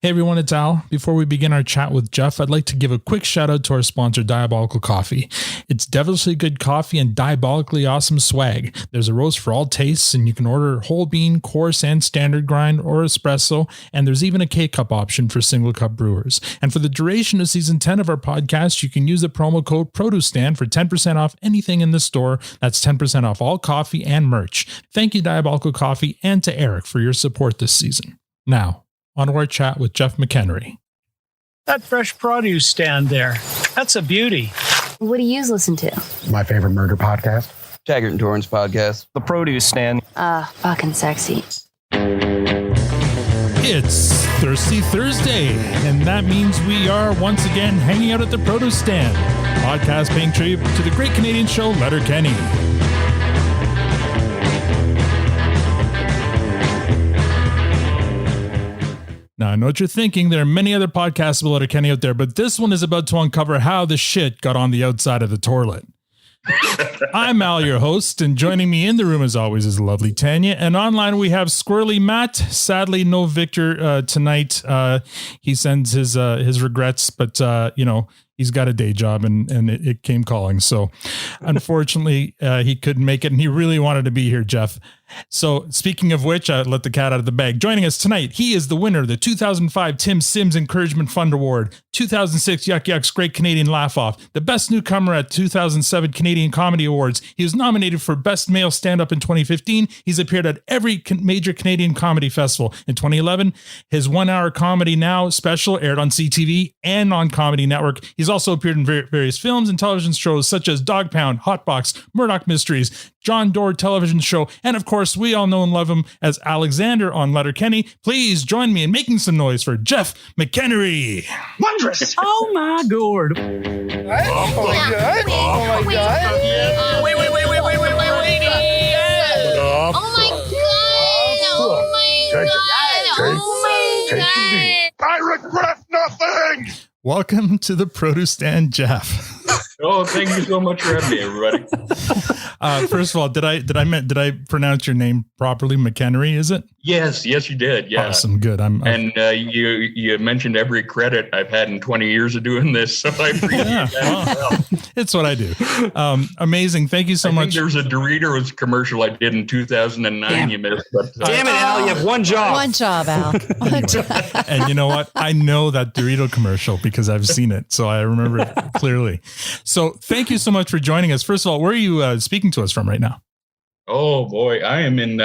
Hey everyone, it's Al. Before we begin our chat with Jeff, I'd like to give a quick shout out to our sponsor, Diabolical Coffee. It's devilishly good coffee and diabolically awesome swag. There's a roast for all tastes, and you can order whole bean, coarse, and standard grind or espresso, and there's even a K-Cup option for single cup brewers. And for the duration of season 10 of our podcast, you can use the promo code PRODUCESTAND for 10% off anything in the store. That's 10% off all coffee and merch. Thank you, Diabolical Coffee, and to Eric for your support this season. Now, on to our chat with Jeff McEnery. That fresh produce stand there, that's a beauty. What do you listen to? My favorite murder podcast. Taggart and Torrance podcast. The produce stand. Fucking sexy. It's Thirsty Thursday, and that means we are once again hanging out at the produce stand. Podcast paying tribute to the great Canadian show Letterkenny. Now, I know what you're thinking. There are many other podcasts about Letterkenny out there, but this one is about to uncover how the shit got on the outside of the toilet. I'm Al, your host, and joining me in the room as always is lovely Tanya. And online we have Squirrely Matt. Sadly, no Victor tonight. He sends his regrets, but he's got a day job and it came calling. So unfortunately, he couldn't make it, and he really wanted to be here, Jeff. So speaking of which, I let the cat out of the bag. Joining us tonight, he is the winner of the 2005 Tim Sims Encouragement Fund Award, 2006 Yuck Yucks Great Canadian Laugh Off, the best newcomer at 2007 Canadian Comedy Awards. He was nominated for Best Male Stand-Up in 2015. He's appeared at every major Canadian comedy festival. In 2011, his 1 Hour Comedy Now special aired on CTV and on Comedy Network. He's also appeared in various films and television shows such as Dog Pound, Hotbox, Murdoch Mysteries, John Doerr television show, and of course, we all know and love him as Alexander on Letterkenny. Please join me in making some noise for Jeff McEnery. Wondrous! Oh my god! Oh my god! Oh my god! Wait. Oh my god! I regret nothing! Welcome to the Produce Stand, Jeff. Oh, thank you so much for having me, everybody. First of all, did I pronounce your name properly? McEnery, is it? Yes, you did. Yeah. Awesome. Good. You mentioned every credit I've had in 20 years of doing this, so I appreciate that. Well, it's what I do. Amazing. Thank you so much. There was a Doritos commercial I did in 2009. You missed, but Damn it, Al! You have one job. One job, Al. One job. And you know what? I know that Dorito commercial because I've seen it, so I remember it clearly. So thank you so much for joining us. First of all, where are you speaking to us from right now? Oh boy, I am in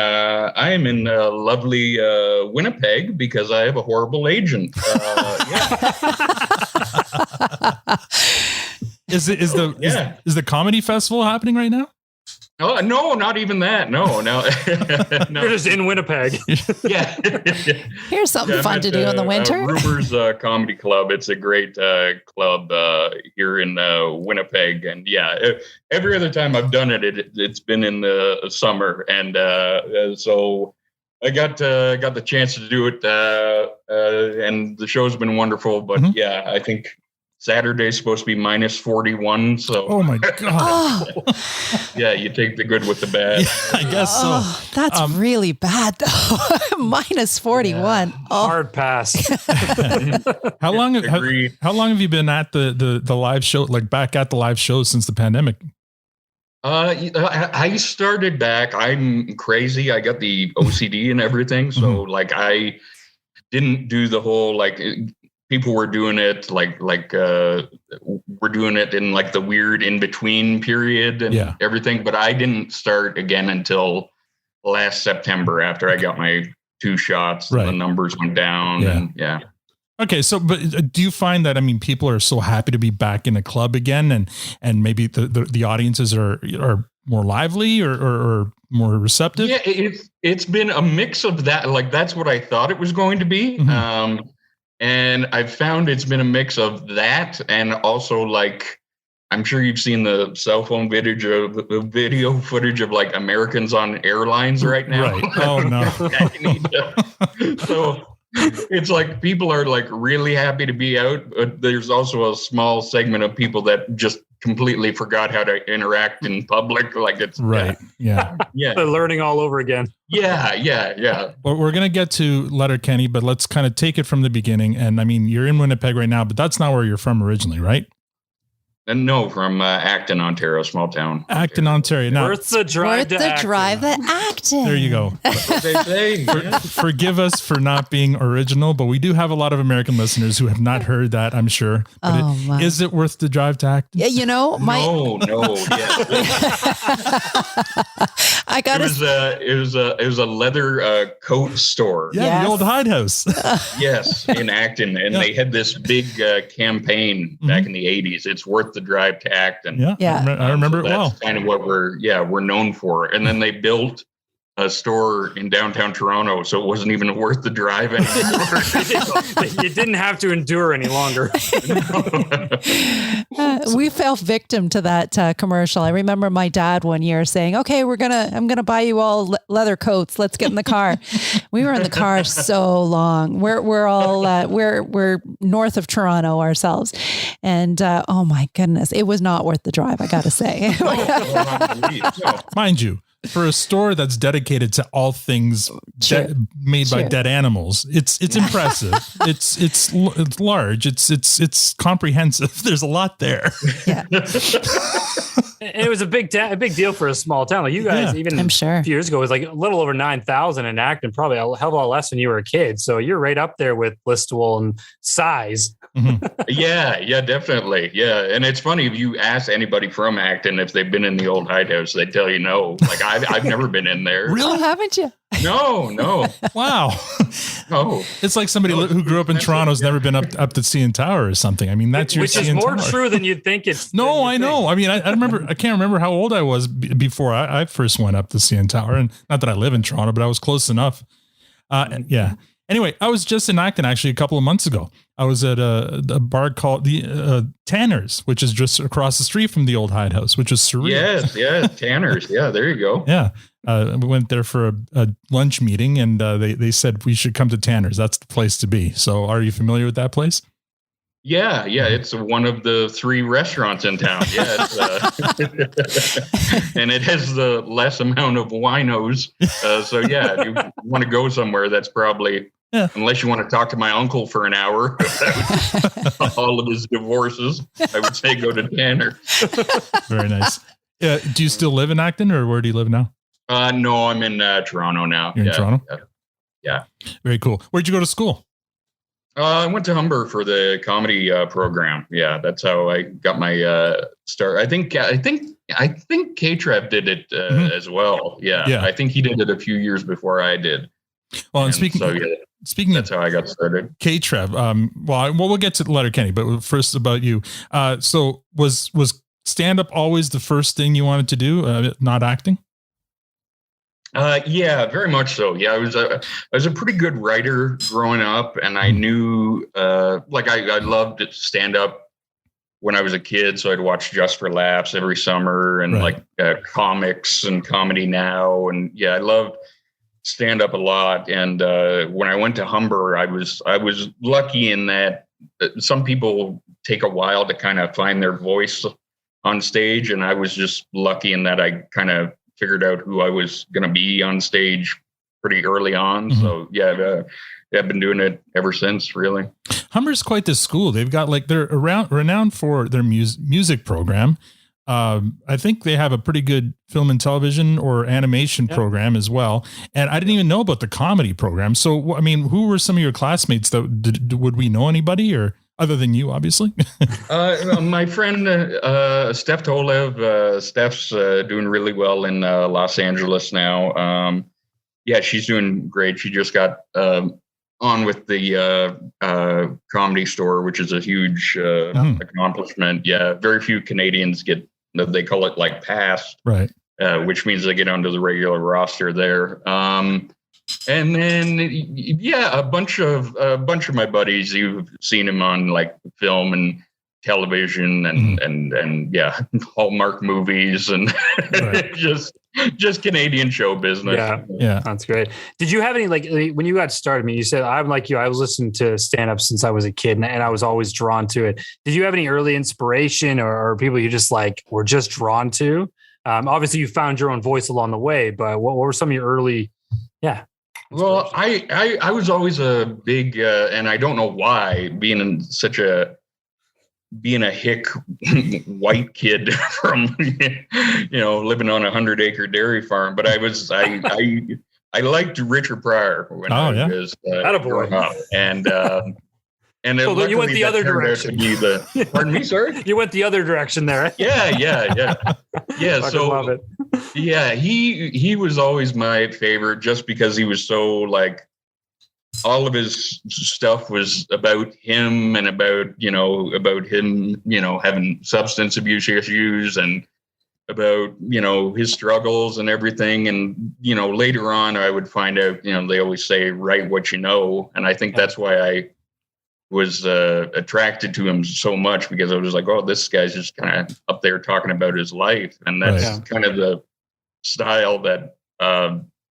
lovely Winnipeg because I have a horrible agent. Is the comedy festival happening right now? Oh no, not even that. No. You're just in Winnipeg. Yeah. Here's something fun to do in the winter. Rumors Comedy Club. It's a great club here in Winnipeg, and every other time I've done it's been in the summer, and so I got the chance to do it, and the show's been wonderful. But I think Saturday's supposed to be minus 41. So, oh my god! Yeah, you take the good with the bad. Yeah, I guess so. Oh, that's really bad, though. Minus 41. Yeah. Oh. Hard pass. How long have you been at the live show? Like back at the live show since the pandemic? I started back. I'm crazy. I got the OCD and everything. So I didn't do the whole people were doing it we're doing it in the weird in between period and everything. But I didn't start again until last September after I got my 2 shots. Right. And the numbers went down. Okay. So, but do you find that, people are so happy to be back in a club again and maybe the audiences are more lively or more receptive? Yeah, it's been a mix of that. That's what I thought it was going to be. Mm-hmm. And I've found it's been a mix of that and also I'm sure you've seen the cell phone video footage of Americans on airlines right now. Right. Oh no. So it's people are really happy to be out, but there's also a small segment of people that just completely forgot how to interact in public. Like it's right. Yeah. Yeah. They're learning all over again. Yeah. Well, we're going to get to Letterkenny, but let's kind of take it from the beginning. And I mean, you're in Winnipeg right now, but that's not where you're from originally, right? And no, from Acton, Ontario, small town. Acton, Ontario. Now, Worth the drive to Acton. drive to Acton. there you go. They say, yeah. Forgive us for not being original, but we do have a lot of American listeners who have not heard that, I'm sure. But my. is it worth the drive to Acton? Yeah, you know, No, yeah. I got It was a leather coat store. Yeah, Yes. the old hide house. Yes, in Acton, and they had this big campaign back in the '80s. It's worth the drive to Acton. Yeah, Yeah. I remember So it well. that's kind of what we're known for. And then they built a store in downtown Toronto, so it wasn't even worth the drive anymore. You didn't have to endure any longer. we fell victim to that commercial. I remember my dad one year saying, "Okay, I'm gonna buy you all leather coats. Let's get in the car." We were in the car so long. We're all we're north of Toronto ourselves, and oh my goodness, it was not worth the drive. I got to say. Mind you, for a store that's dedicated to all things made by dead animals, it's impressive. It's large. It's comprehensive. There's a lot there. Yeah, And it was a big deal for a small town. Like you guys, even I'm sure. a few years ago, it was like a little over 9,000 in Acton, probably a hell of a lot less when you were a kid. So you're right up there with Listowel and size. Yeah, definitely. Yeah. And it's funny, if you ask anybody from Acton if they've been in the old hidehouse, they tell you no. Like I've never been in there. Really, haven't you? No. Wow. No. It's like somebody who grew up in Toronto's never been up the CN Tower or something. I mean, that's your Which is CN more Tower. true than you'd think it's. No, I know. I mean, I remember. I can't remember how old I was before I first went up the CN Tower, and not that I live in Toronto, but I was close enough. Yeah. Anyway, I was just in Acton actually a couple of months ago. I was at a bar called the Tanner's, which is just across the street from the old hidehouse, which was surreal. Yes, Tanner's. Yeah, there you go. Yeah. We went there for a lunch meeting, and they said we should come to Tanner's. That's the place to be. So are you familiar with that place? Yeah, it's one of the 3 restaurants in town. Yeah, and it has the less amount of winos. So yeah, if you want to go somewhere, that's probably, unless you want to talk to my uncle for an hour about all of his divorces, I would say go to Tanner. Very nice. Do you still live in Acton, or where do you live now? No, I'm in Toronto now. You're in Toronto? Yeah. Very cool. Where'd you go to school? I went to Humber for the comedy program. Yeah, that's how I got my start. I think K-Trev did it as well. Yeah, I think he did it a few years before I did. Well, and speaking that's how I got started. K-Trev. We'll get to Letterkenny, but first about you. So was stand-up always the first thing you wanted to do? Not acting? Yeah, very much so. Yeah, I was a pretty good writer growing up, and I knew I loved stand up when I was a kid. So I'd watch Just for Laughs every summer, and comics and Comedy Now, and I loved stand up a lot. And when I went to Humber, I was lucky in that some people take a while to kind of find their voice on stage, and I was just lucky in that I kind of figured out who I was going to be on stage pretty early on. So I've been doing it ever since, really. Humber's quite the school. They've got they're renowned for their music program. I think they have a pretty good film and television or animation program as well. And I didn't even know about the comedy program. So, I mean, who were some of your classmates that would we know anybody, or other than you, obviously? My friend, Steph Tolev. Steph's doing really well in Los Angeles now. She's doing great. She just got on with the Comedy Store, which is a huge accomplishment. Yeah, very few Canadians they call it pass, right? Which means they get onto the regular roster there. And then, a bunch of my buddies, you've seen him on film and television and Hallmark movies and Right. just Canadian show business. Yeah. That's great. Did you have any, like, when you got started? I mean, you said, I'm like you, I was listening to stand up since I was a kid and I was always drawn to it. Did you have any early inspiration or people you just like were just drawn to? Obviously you found your own voice along the way, but what were some of your early, Well, I was always a big, and I don't know why, being a hick white kid from, living on a 100-acre dairy farm. But I liked Richard Pryor when I was growing up. And so you went the other direction. Pardon me, sorry? You went the other direction there. Yeah. So love it. Yeah, he was always my favorite just because he was so like, all of his stuff was about him and about him, having substance abuse issues and about, his struggles and everything. And, later on I would find out, they always say, write what you know. And I think that's why I was attracted to him so much, because I was like, oh, this guy's just kind of up there talking about his life. And that's kind of the style that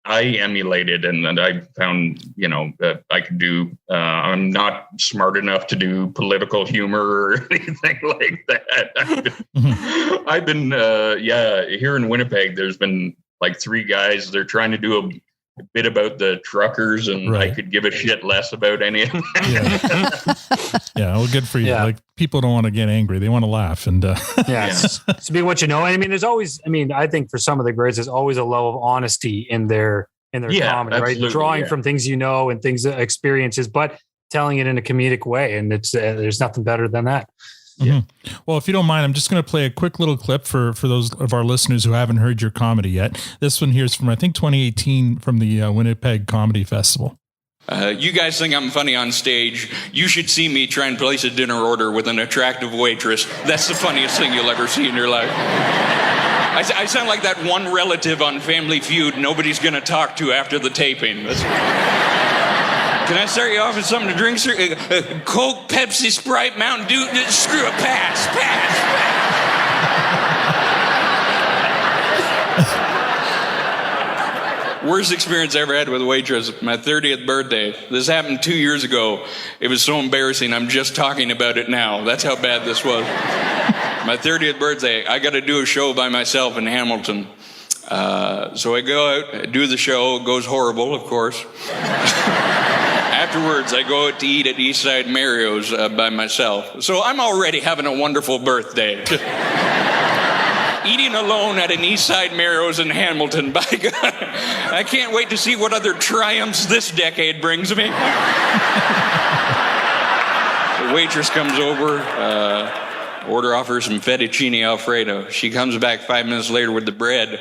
I emulated and I found, that I could do. I'm not smart enough to do political humor or anything like that. I've been here in Winnipeg, there's been like 3 guys, they're trying to do a bit about the truckers, and I could give a shit less about any of that. Yeah, well, good for you. Yeah. Like, people don't want to get angry; they want to laugh. And To be what you know. I mean, there's always. I mean, I think for some of the greats, there's always a level of honesty in their comedy, right? Drawing from things and things experiences, but telling it in a comedic way, and it's there's nothing better than that. Yeah. Well, if you don't mind, I'm just going to play a quick little clip for those of our listeners who haven't heard your comedy yet. This one here is from, I think, 2018 from the Winnipeg Comedy Festival. You guys think I'm funny on stage. You should see me try and place a dinner order with an attractive waitress. That's the funniest thing you'll ever see in your life. I sound like that one relative on Family Feud nobody's going to talk to after the taping. Can I start you off with something to drink, sir? Coke, Pepsi, Sprite, Mountain Dew. Screw it. Pass. Worst experience I ever had with a waitress, my 30th birthday. This happened 2 years ago. It was so embarrassing, I'm just talking about it now. That's how bad this was. My 30th birthday, I got to do a show by myself in Hamilton. So I go out, I do the show. It goes horrible, of course. Afterwards, I go out to eat at Eastside Mario's by myself. So I'm already having a wonderful birthday. Eating alone at an Eastside Mario's in Hamilton. By God, I can't wait to see what other triumphs this decade brings me. The waitress comes over, order off her some fettuccine Alfredo. She comes back 5 minutes later with the bread.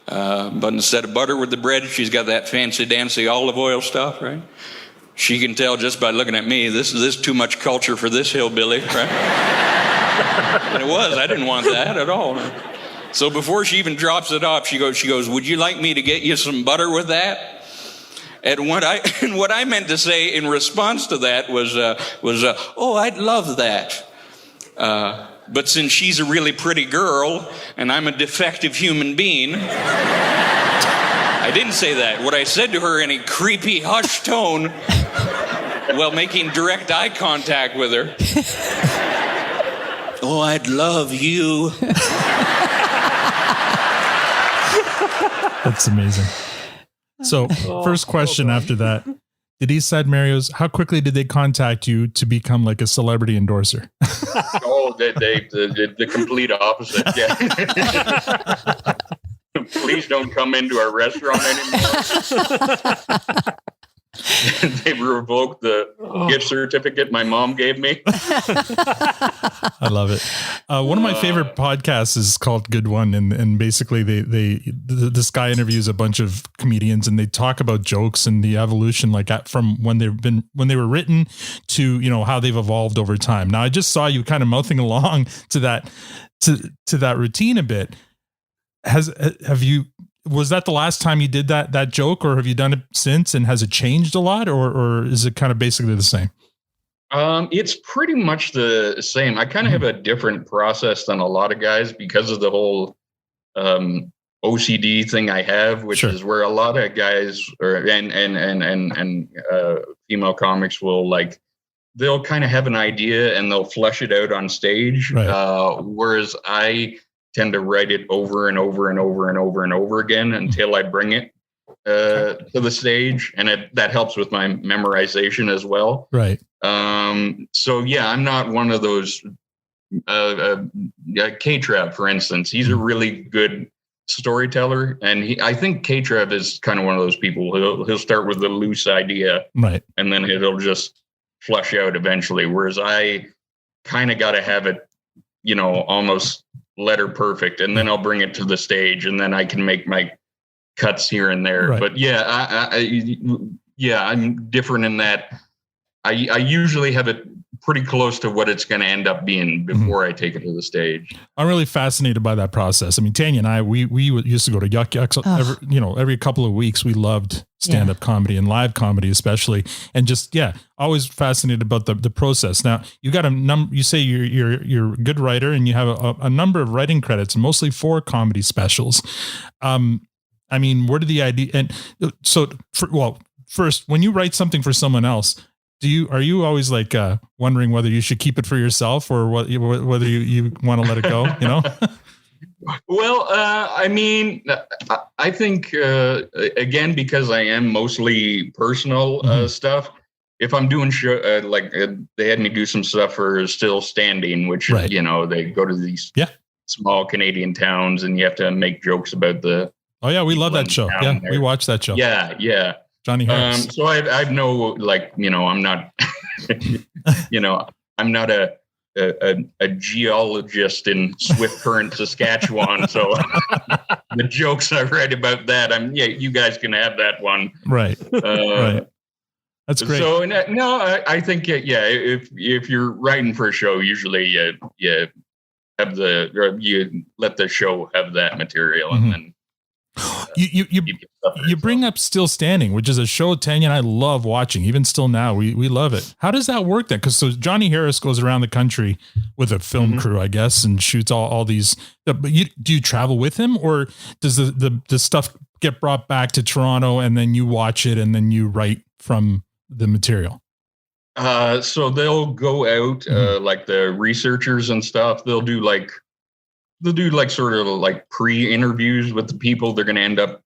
But instead of butter with the bread, she's got that fancy-dancy olive oil stuff, right? She can tell just by looking at me, this is too much culture for this hillbilly, right? And it was. I didn't want that at all. So before she even drops it off, she goes, would you like me to get you some butter with that? And what I meant to say in response to that was, oh, I'd love that. But since she's a really pretty girl and I'm a defective human being, I didn't say that. What I said to her in a creepy, hushed tone, while making direct eye contact with her, oh, I'd love you. That's amazing. So, first question after that. Did Eastside Mario's, how quickly did they contact you to become like a celebrity endorser? Oh, the complete opposite. Yeah. Please don't come into our restaurant anymore. They revoked the gift certificate my mom gave me. I love it. One of my favorite podcasts is called Good One. And basically this guy interviews a bunch of comedians and they talk about jokes and the evolution, like from when they were written to, how they've evolved over time. Now I just saw you kind of mouthing along to that routine a bit. Was that the last time you did that joke, or have you done it since, and has it changed a lot, or is it kind of basically the same? It's pretty much the same. I kind of have a different process than a lot of guys because of the whole OCD thing I have, which is where a lot of guys and female comics will like, they'll kind of have an idea and they'll flesh it out on stage. Right. Whereas I tend to write it over and over and over and over and over again until I bring it to the stage, and that helps with my memorization as well. Right. So yeah, I'm not one of those. K-Trav, for instance, he's a really good storyteller, and I think K-Trav is kind of one of those people. He'll start with a loose idea, right, and then it'll just flush out eventually. Whereas I kind of got to have it, almost letter perfect, and then I'll bring it to the stage, and then I can make my cuts here and there. Right. But yeah, I'm different in that I usually have it pretty close to what it's going to end up being before I take it to the stage. I'm really fascinated by that process. I mean, Tanya and I, we used to go to Yuck Yucks every couple of weeks. We loved stand-up comedy and live comedy, especially, and just, always fascinated about the process. Now you got you say you're a good writer, and you have a number of writing credits, mostly for comedy specials. I mean, where did the idea, and so first, when you write something for someone else, are you always like wondering whether you should keep it for yourself or whether you want to let it go? Well, I mean, I think again, because I am mostly personal stuff. If I'm doing show, they had me do some stuff for Still Standing, which they go to these small Canadian towns, and you have to make jokes about the. Oh yeah, we love that show. Yeah, we watch that show. Yeah. Johnny Harris. So I know, I'm not, I'm not a geologist in Swift Current, Saskatchewan. So the jokes I write about that, you guys can have that one. Right. Right. That's great. So I think if you're writing for a show, usually you have you let the show have that material, and then. You bring up Still Standing, which is a show Tanya and I love watching. Even still now, we love it. How does that work then? Because Johnny Harris goes around the country with a film crew, I guess, and shoots all these. But do you travel with him, or does the stuff get brought back to Toronto and then you watch it and then you write from the material? So they'll go out like the researchers and stuff. They'll do sort of like pre-interviews with the people they're going to end up,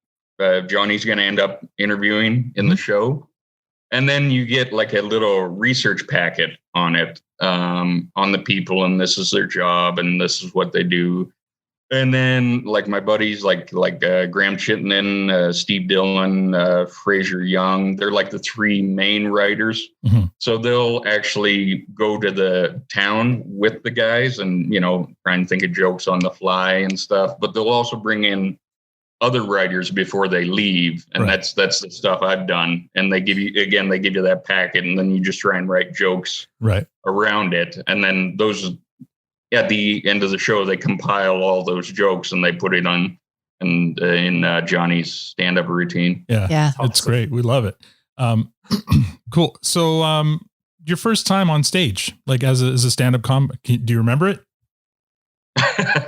Johnny's going to end up interviewing in the show. And then you get like a little research packet on it, on the people, and this is their job and this is what they do. And then like my buddies, like Graham Chittenden, Steve Dillon, Fraser Young, they're like the three main writers. So they'll actually go to the town with the guys and, try and think of jokes on the fly and stuff. But they'll also bring in other writers before they leave. And that's the stuff I've done. And they give you that packet, and then you just try and write jokes around it. And then at the end of the show, they compile all those jokes and they put it on in Johnny's stand-up routine. Yeah. It's great. We love it. Cool. So, your first time on stage, like as a stand-up comic, do you remember it?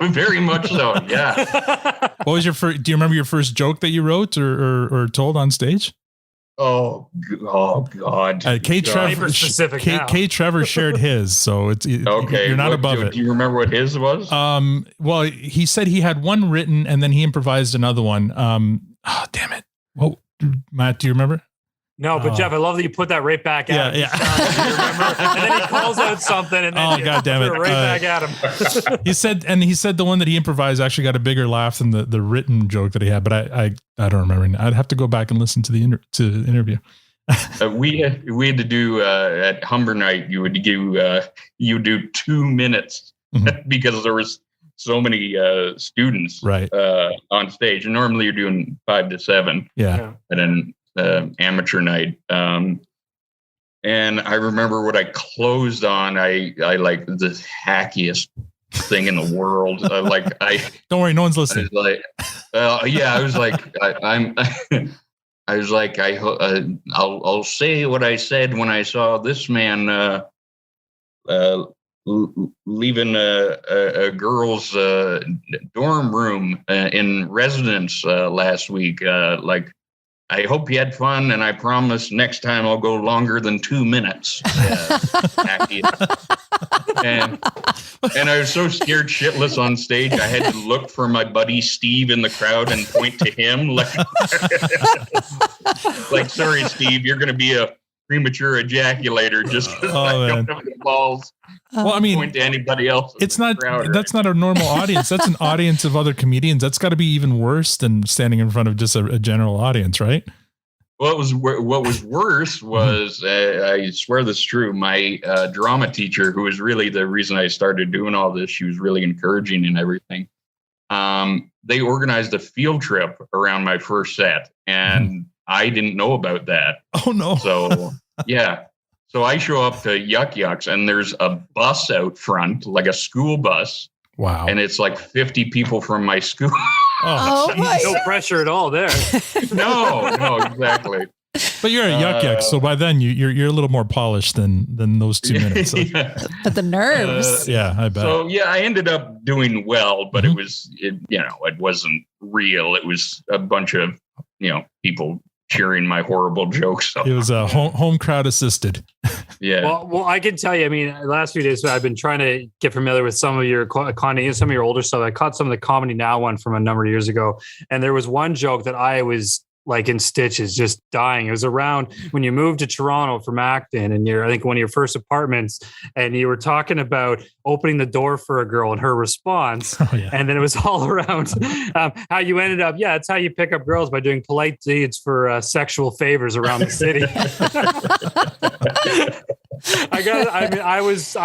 Very much so. Yeah. What was do you remember your first joke that you wrote or told on stage? Oh God! K. Trevor shared his, so it's okay. You're not above it. Do you remember what his was? Well, he said he had one written, and then he improvised another one. Damn it! Well, Matt, do you remember? No, but Jeff, I love that you put that right back at him. Yeah. And then he calls out something, and then God damn it, right back at him. he said the one that he improvised actually got a bigger laugh than the written joke that he had, but I don't remember. I'd have to go back and listen to the interview. We had to do at Humber Night. You would do 2 minutes because there was so many students on stage, and normally you're doing 5 to 7. Yeah, and then. Amateur night. And I remember what I closed on. I like the hackiest thing in the world. Don't worry, no one's listening. I was like, I'll say what I said when I saw this man leaving a girl's dorm room in residence last week. Like, I hope you had fun, and I promise next time I'll go longer than 2 minutes. And I was so scared shitless on stage, I had to look for my buddy Steve in the crowd and point to him. Like, sorry, Steve, you're going to be a premature ejaculator just because I don't have the balls. Well, I mean, point to anybody else. It's not. That's not a normal audience. That's an audience of other comedians. That's got to be even worse than standing in front of just a general audience, right? Well, what was worse was, I swear this is true, my drama teacher, who was really the reason I started doing all this, she was really encouraging and everything. They organized a field trip around my first set, and I didn't know about that. Oh, no. So, yeah. So I show up to Yuck Yucks, and there's a bus out front, like a school bus. Wow. And it's like 50 people from my school. Oh my no pressure at all there. No, exactly. But you're a Yuck Yuck, so by then you're a little more polished than those 2 minutes. So. Yeah. But the nerves. Yeah, I bet. So yeah, I ended up doing well, but it wasn't real. It was a bunch of people cheering my horrible jokes. It was a home crowd assisted. Yeah. Well, I can tell you, I mean, the last few days I've been trying to get familiar with some of your comedy, some of your older stuff. I caught some of the Comedy Now one from a number of years ago. And there was one joke that I was like in stitches, just dying. It was around when you moved to Toronto from Acton, and I think one of your first apartments, and you were talking about opening the door for a girl and her response. Oh, yeah. And then it was all around how you ended up. Yeah, it's how you pick up girls, by doing polite deeds for sexual favors around the city. I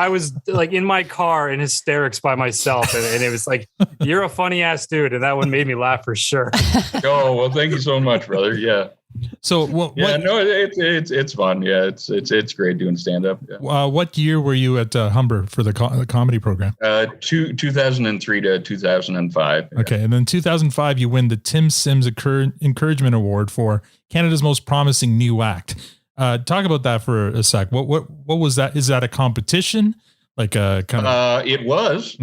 was like in my car in hysterics by myself, and it was like, you're a funny ass dude, and that one made me laugh for sure. Oh, well, thank you so much, brother. Yeah. So it's fun. Yeah, it's great doing stand up. Yeah. What year were you at Humber for the comedy program? 2003 to 2005. Okay, and then 2005 you win the Tim Sims Encouragement Award for Canada's Most Promising New Act. Talk about that for a sec. What was that? Is that a competition? Like a kind of? It was.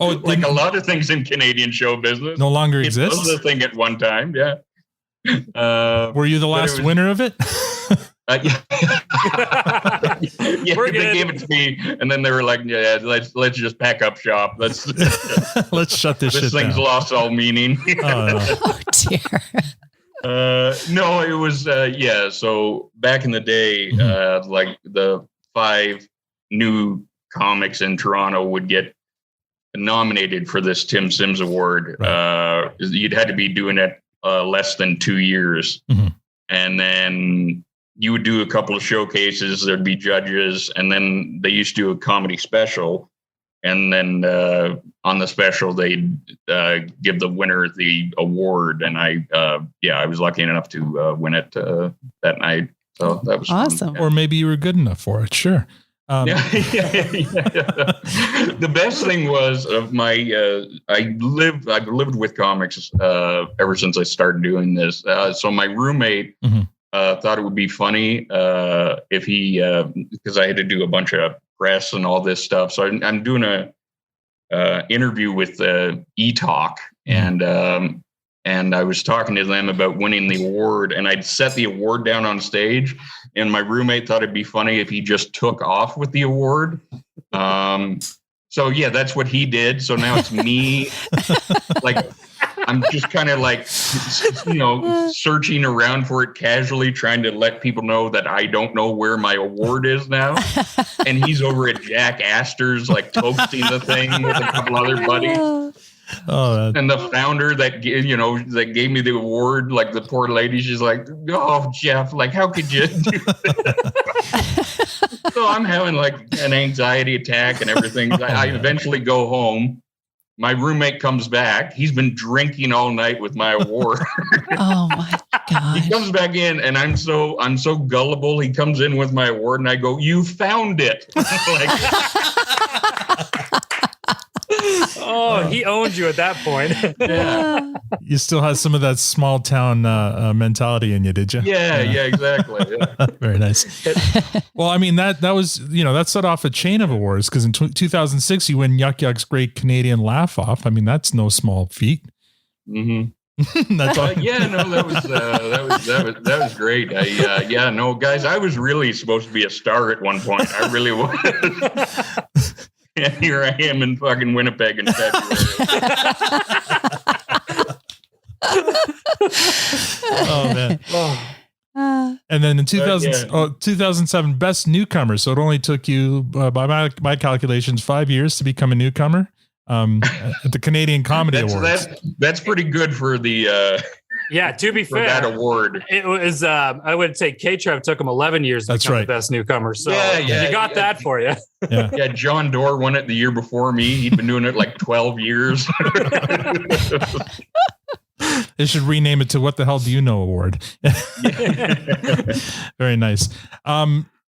Like a lot of things in Canadian show business. No longer exists? It was a thing at one time, yeah. Were you the last winner of it? Yeah, they gave it to me, and then they were like, "Yeah, let's just pack up shop. Let's shut this shit down. This thing's lost all meaning." Oh dear. No, it was so back in the day, like the 5 new comics in Toronto would get nominated for this Tim Sims Award. Right. You'd had to be doing it less than 2 years, and then you would do a couple of showcases. There'd be judges, and then they used to do a comedy special. And then on the special, they'd give the winner the award, and I was lucky enough to win it that night. So that was awesome. Fun. Or maybe you were good enough for it. Sure. The best thing was I've lived with comics ever since I started doing this. So my roommate thought it would be funny if he because I had to do a bunch of press and all this stuff. So I'm doing a interview with eTalk, and I was talking to them about winning the award, and I'd set the award down on stage, and my roommate thought it'd be funny if he just took off with the award. So yeah, that's what he did. So now it's me. Like, I'm just kind of like, searching around for it casually, trying to let people know that I don't know where my award is now. And he's over at Jack Astor's, like, toasting the thing with a couple other buddies. Oh, and the founder that gave me the award, like, the poor lady, she's like, "Oh, Jeff, like, how could you do that?" So I'm having like an anxiety attack and everything. I eventually go home. My roommate comes back. He's been drinking all night with my award. Oh my God. He comes back in, and I'm so gullible. He comes in with my award, and I go, "You found it." Like, Oh, he owned you at that point. Yeah. You still had some of that small town mentality in you, did you? Yeah, exactly. Yeah. Very nice. Well, I mean, that was, that set off a chain of awards because in 2006, you win Yuck Yuck's Great Canadian Laugh Off. I mean, that's no small feat. Mm-hmm. That's all. That was great. Guys, I was really supposed to be a star at one point. I really was. And here I am in fucking Winnipeg in February. Oh man. And then in 2007, Best Newcomer. So it only took you, by my calculations, 5 years to become a newcomer at the Canadian Comedy Awards. That's pretty good for the. Yeah, to be fair, that award. It was. I would say K-Trev took him 11 years to become the best newcomer. So you got that for you. Yeah, John Doerr won it the year before me. He'd been doing it like 12 years. They should rename it to What the Hell Do You Know Award. Very nice.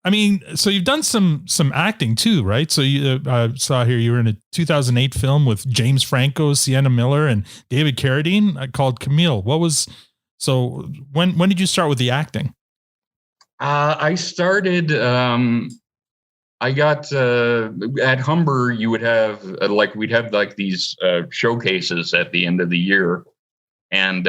I mean, so you've done some acting too, right? So you saw here you were in a 2008 film with James Franco, Sienna Miller, and David Carradine called Camille. So when did you start with the acting? I started. I got at Humber. You would have we'd have like these showcases at the end of the year, and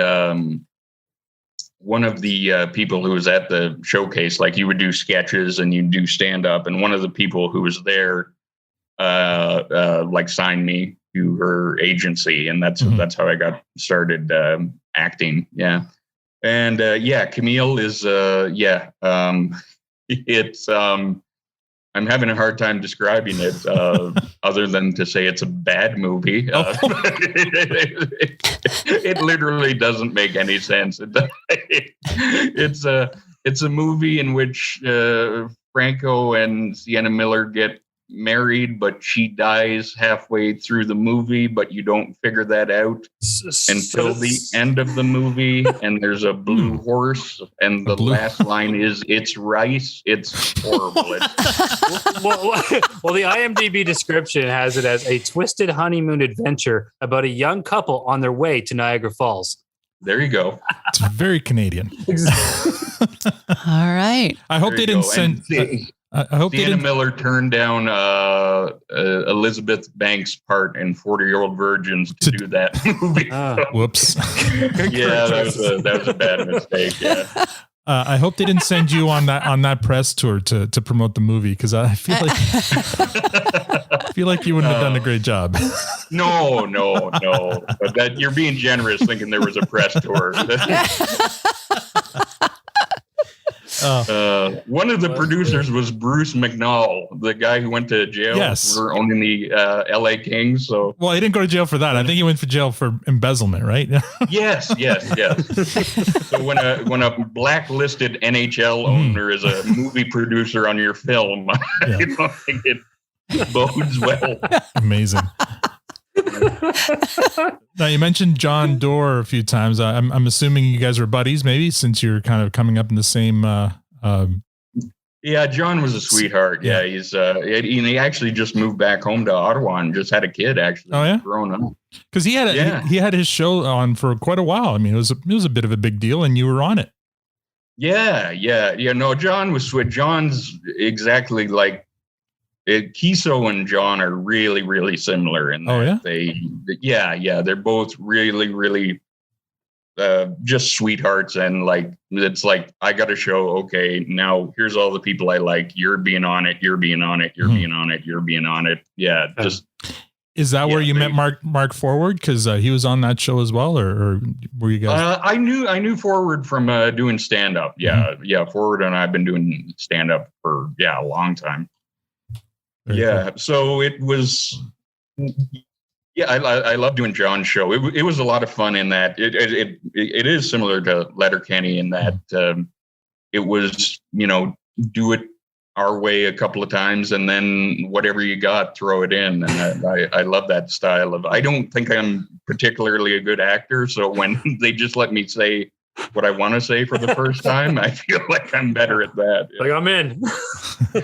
one of the people who was at the showcase, like you would do sketches and you'd do stand up. And one of the people who was there, signed me to her agency. And that's how I got started acting. Yeah. And Camille is, it's, I'm having a hard time describing it other than to say it's a bad movie. It literally doesn't make any sense. It's a movie in which Franco and Sienna Miller get married, but she dies halfway through the movie, but you don't figure that out until the end of the movie. And there's a blue horse, and the last line is, "It's rice." It's horrible. Well, the IMDb description has it as a twisted honeymoon adventure about a young couple on their way to Niagara Falls. There you go. It's very Canadian. All right. I hope they didn't send. I hope Sienna Miller turned down Elizabeth Banks' part in 40-Year-Old Virgins to do that movie. Whoops. Yeah, that was a bad mistake. Yeah. I hope they didn't send you on that press tour to promote the movie, because I feel like you wouldn't have done a great job. No. But that you're being generous thinking there was a press tour. One of the producers was Bruce McNall, the guy who went to jail for owning the LA Kings. So, well, he didn't go to jail for that. I think he went to jail for embezzlement, right? Yes. So when a blacklisted NHL owner is a movie producer on your film, I don't think it bodes well. Amazing. Now, you mentioned John Doerr a few times. I'm assuming you guys were buddies, maybe, since you're kind of coming up in the same. Yeah, John was a sweetheart. Yeah, he's he actually just moved back home to Ottawa and just had a kid. Actually, grown up, because he had his show on for quite a while. I mean, it was a bit of a big deal, and you were on it. Yeah. No, John was sweet. John's exactly like. Kiso and John are really, really similar in that they're both really, really just sweethearts, and like it's like I got a show. Okay, now here's all the people I like. You're being on it. You're being on it. You're being on it. You're being on it. Yeah, just. Is that where you met Mark Forward? Because he was on that show as well, or were you guys? I knew Forward from doing stand up. Yeah, Forward and I've been doing stand up for a long time. Very cool. So it was. Yeah, I love doing John's show. It was a lot of fun in that it is similar to Letterkenny in that it was do it our way a couple of times and then whatever you got, throw it in. And I love that style of. I don't think I'm particularly a good actor, so when they just let me say what I want to say for the first time, I feel like I'm better at that. Like I'm in.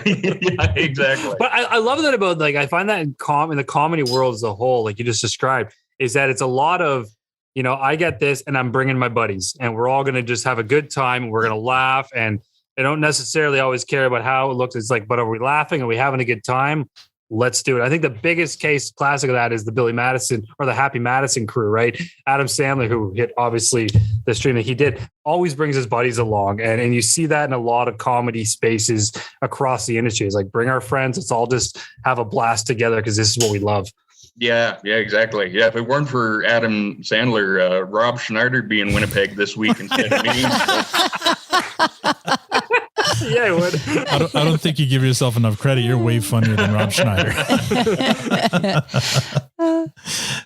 Yeah, exactly. But I love that about, like, I find that in the comedy world as a whole, like you just described, is that it's a lot of, you know, I get this and I'm bringing my buddies and we're all going to just have a good time and we're going to laugh, and they don't necessarily always care about how it looks. It's like, but are we laughing? Are we having a good time? Let's do it. I think the biggest case classic of that is the Billy Madison or the Happy Madison crew, right? Adam Sandler, who hit obviously the stream that he did, always brings his buddies along. And you see that in a lot of comedy spaces across the industry. It's like, bring our friends. Let's all just have a blast together because this is what we love. Yeah, exactly. Yeah, if it weren't for Adam Sandler, Rob Schneider would be in Winnipeg this week instead of me. Yeah, I would. I don't think you give yourself enough credit. You're way funnier than Rob Schneider.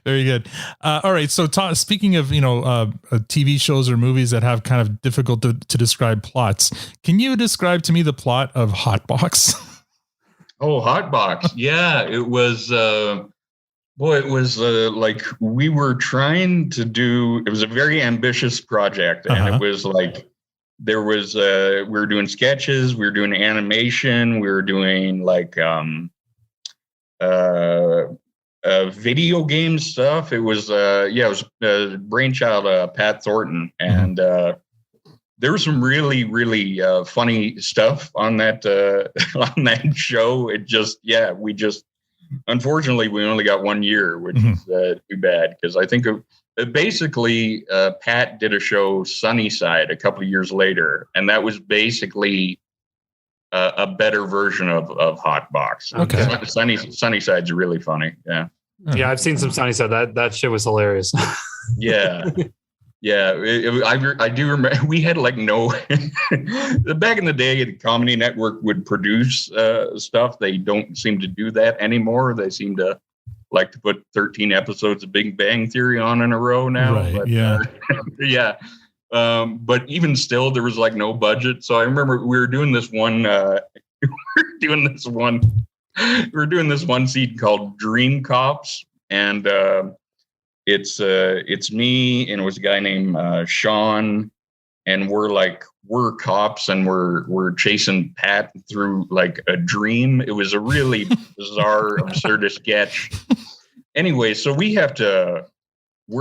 Very good. All right. So speaking of, TV shows or movies that have kind of difficult to describe plots, can you describe to me the plot of Hot Box? Oh, Hot Box. Yeah, it was, like we were trying to do, it was a very ambitious project. And it was like, there was, we were doing sketches, we were doing animation, we were doing like, video game stuff. It was, it was a brainchild of Pat Thornton. And, there was some really, really funny stuff on that show. It just, unfortunately, we only got 1 year, which is too bad, because I think basically Pat did a show, Sunnyside, a couple of years later, and that was basically a better version of Hot Box. Okay, Sunnyside's really funny. Yeah, yeah, I've seen some Sunnyside. That shit was hilarious. Yeah. Yeah, I do remember we had like no back in the day, the Comedy Network would produce stuff. They don't seem to do that anymore. They seem to like to put 13 episodes of Big Bang Theory on in a row now. Right, but, yeah. But even still, there was like no budget. So I remember we were doing this one. We were doing this one scene called Dream Cops, and it's me, and it was a guy named Sean, and we're cops, and we're chasing Pat through like a dream. It was a really bizarre, absurdist sketch. Anyway, so we're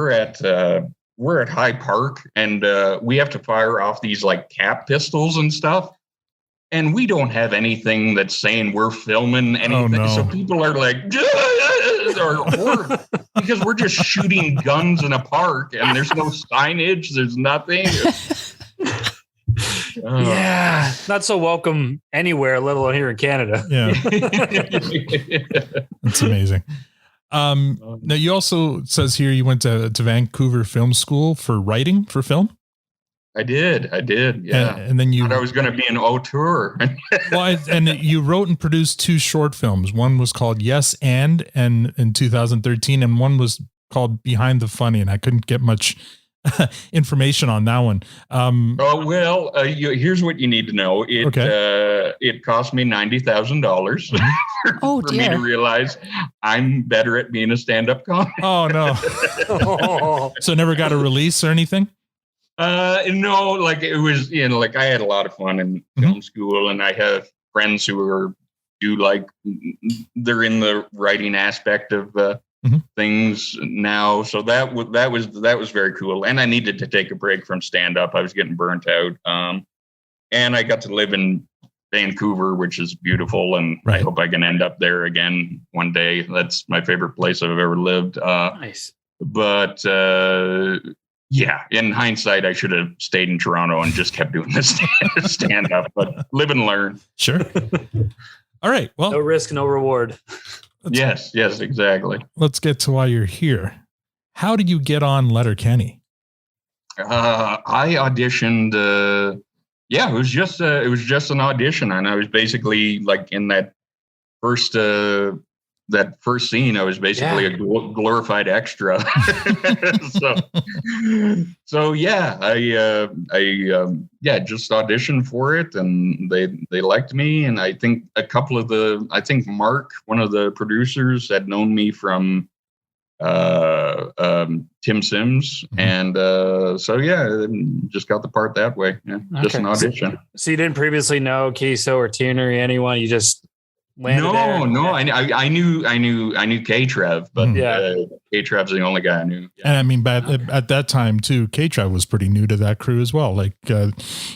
at High Park, and we have to fire off these like cap pistols and stuff. And we don't have anything that's saying we're filming anything. Oh, no. So people are like, or because we're just shooting guns in a park and there's no signage, there's nothing. Yeah, not so welcome anywhere, let alone here in Canada. Yeah, that's amazing. Now you also says here you went to Vancouver Film School for writing for film. I did. Yeah. And then I was going to be an auteur. Well, and you wrote and produced 2 short films. One was called Yes and in 2013, and one was called Behind the Funny. And I couldn't get much information on that one. Here's what you need to know. It cost me $90,000 for me to realize I'm better at being a stand-up comic. Oh no! So never got a release or anything. No, like it was, like I had a lot of fun in film school, and I have friends who they're in the writing aspect of things now. So that was very cool. And I needed to take a break from stand up. I was getting burnt out. And I got to live in Vancouver, which is beautiful. And I hope I can end up there again one day. That's my favorite place I've ever lived. Nice. But, yeah, in hindsight, I should have stayed in Toronto and just kept doing this stand up, but live and learn. Sure. All right. Well, no risk, no reward. Yes, exactly. Let's get to why you're here. How did you get on Letterkenny? I auditioned. It was just an audition, and I was basically like in that first scene, I was basically a glorified extra. so yeah, I just auditioned for it, and they liked me. And I think Mark, one of the producers, had known me from Tim Sims, and so yeah, just got the part that way. Yeah, just an audition. So you didn't previously know Kiso or Tiener or anyone? You just landed there? No. I knew K-Trev, but K-Trev's the only guy I knew. Yeah. And I mean, but at that time too, K-Trev was pretty new to that crew as well. Like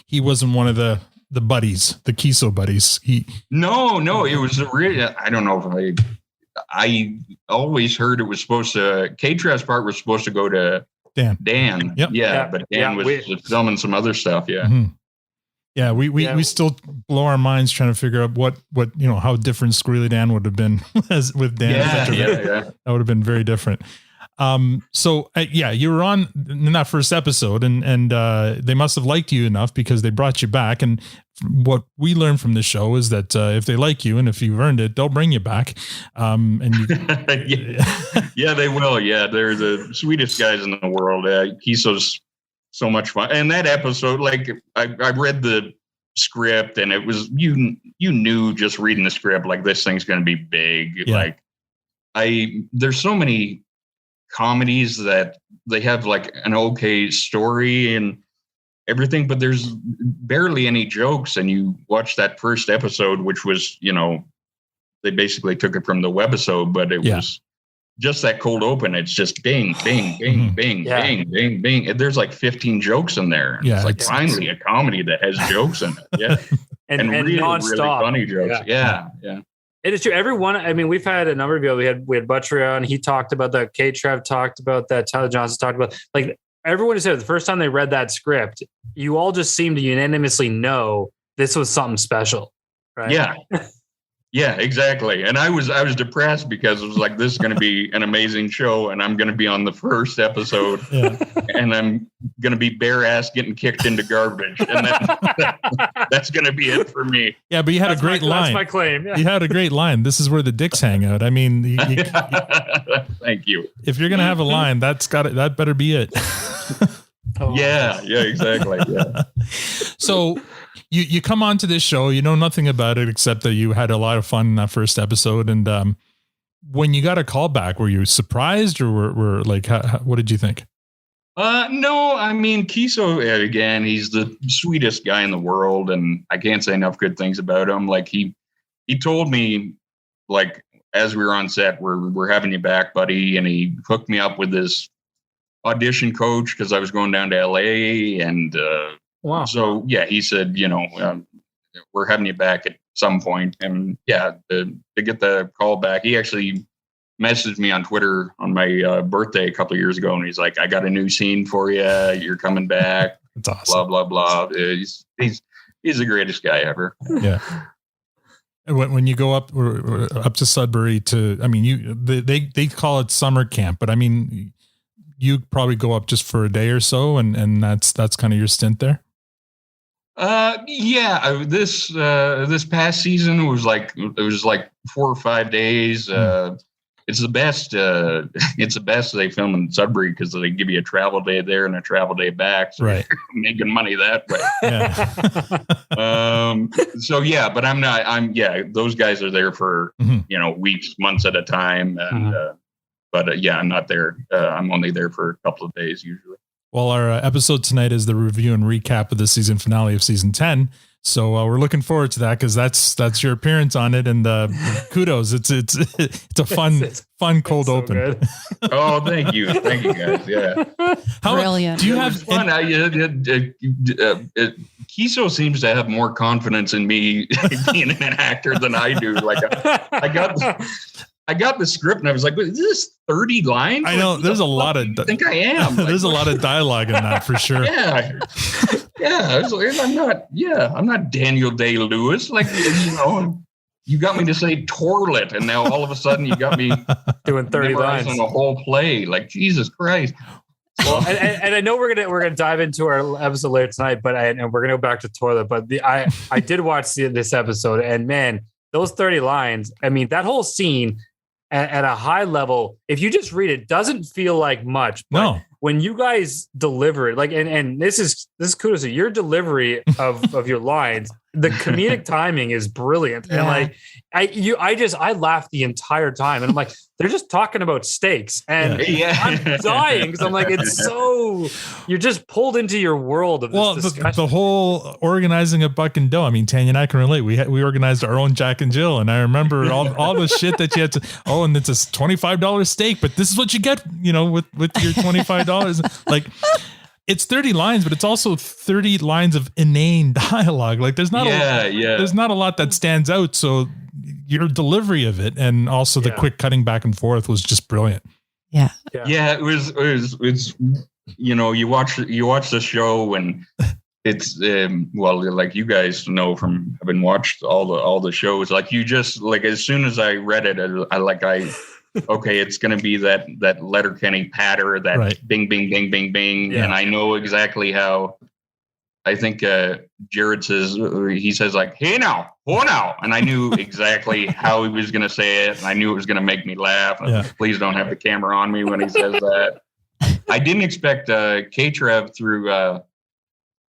he wasn't one of the buddies, the Kiso buddies. No, it was really, I don't know if I always heard it was supposed to, K-Trev's part was supposed to go to Dan. Yep. Yeah, but Dan was filming some other stuff. Yeah. Mm-hmm. Yeah, we still blow our minds trying to figure out what how different Squealy Dan would have been as with Dan. Yeah. That would have been very different. So you were on in that first episode, and they must have liked you enough because they brought you back. And what we learned from the show is that if they like you and if you've earned it, they'll bring you back. And you, yeah, they will. Yeah, they're the sweetest guys in the world. Kiso's so much fun. And that episode, like I read the script, and it was you knew just reading the script, like this thing's going to be big. Yeah. Like there's so many comedies that they have like an okay story and everything, but there's barely any jokes. And you watch that first episode, which was, they basically took it from the webisode, but it was just that cold open. It's just bing, bing, bing, bing, bing, bing, bing. And there's like 15 jokes in there. Yeah, it's like finally a comedy that has jokes in it. Yeah. and really, really funny jokes. Yeah. It is true. Everyone, I mean, we've had a number of people. We had Butcher on. He talked about that. K-Trev talked about that. Tyler Johnson talked about, like, everyone said the first time they read that script, you all just seemed to unanimously know this was something special, right? Yeah. Yeah, exactly. And I was depressed because it was like, this is going to be an amazing show, and I'm going to be on the first episode, and I'm going to be bare ass getting kicked into garbage, and that's going to be it for me. Yeah, but you had a great line. That's my claim. Yeah. You had a great line. This is where the dicks hang out. I mean, thank you. If you're going to have a line, that better be it. Yeah, exactly. Yeah. So you come onto this show, you know nothing about it except that you had a lot of fun in that first episode. And when you got a call back, were you surprised, or were like, what did you think? No, I mean, Kiso, again, he's the sweetest guy in the world, and I can't say enough good things about him. Like he told me, like, as we were on set, we're having you back, buddy. And he hooked me up with this audition coach because I was going down to LA, and wow. So yeah, he said, we're having you back at some point. And yeah, to get the call back, he actually messaged me on Twitter on my birthday a couple of years ago, and he's like, I got a new scene for you. You're coming back. That's awesome. Blah, blah, blah. He's the greatest guy ever. Yeah. When you go up to Sudbury they call it summer camp, but I mean, you probably go up just for a day or so, and that's kind of your stint there. This past season was like 4 or 5 days. It's the best. It's the best they film in Sudbury because they give you a travel day there and a travel day back. So right. You're making money that way. Yeah. So yeah, but those guys are there for, weeks, months at a time. And, I'm not there. I'm only there for a couple of days usually. Well, our episode tonight is the review and recap of the season finale of season 10. So we're looking forward to that because that's your appearance on it, and kudos. It's a fun cold open. Good. Oh, thank you guys. Yeah, Brilliant. Do you have fun? Kiso seems to have more confidence in me being an actor than I do. Like I got the script and I was like, is this 30 lines? I know there's a lot of. I think I am. There's a lot of dialogue in that for sure. Yeah. I was like, I'm not Daniel Day-Lewis. Like, you got me to say toilet, and now all of a sudden you got me doing 30 lines on a whole play. Like, Jesus Christ. Well, and I know we're gonna dive into our episode later tonight, but we're gonna go back to toilet. But I did watch this episode, and man, those 30 lines. I mean, that whole scene at a high level, if you just read it, doesn't feel like much. But no. When you guys deliver it, like, and this is kudos to your delivery of your lines. the comedic timing is brilliant. And like, I laughed the entire time. And I'm like, they're just talking about steaks. And I'm dying because I'm like, it's so, you're just pulled into your world of this discussion. The whole organizing of Buck and Doe. I mean, Tanya and I can relate. We organized our own Jack and Jill. And I remember all the shit that you had to, and it's a $25 steak, but this is what you get, with your $25. Like, it's 30 lines, but it's also 30 lines of inane dialogue. Like there's not there's not a lot that stands out. So your delivery of it and also the quick cutting back and forth was just brilliant. Yeah. It was, you watch the show and it's, like you guys know from having watched all the shows, like you just like, as soon as I read it, okay, it's going to be that Letterkenny patter, that bing, bing, bing, bing, bing. Yeah. And I know exactly how, I think Jared says like, hey now, oh now. And I knew exactly how he was going to say it. And I knew it was going to make me laugh. Yeah. Please don't have the camera on me when he says that. I didn't expect K-Trav through,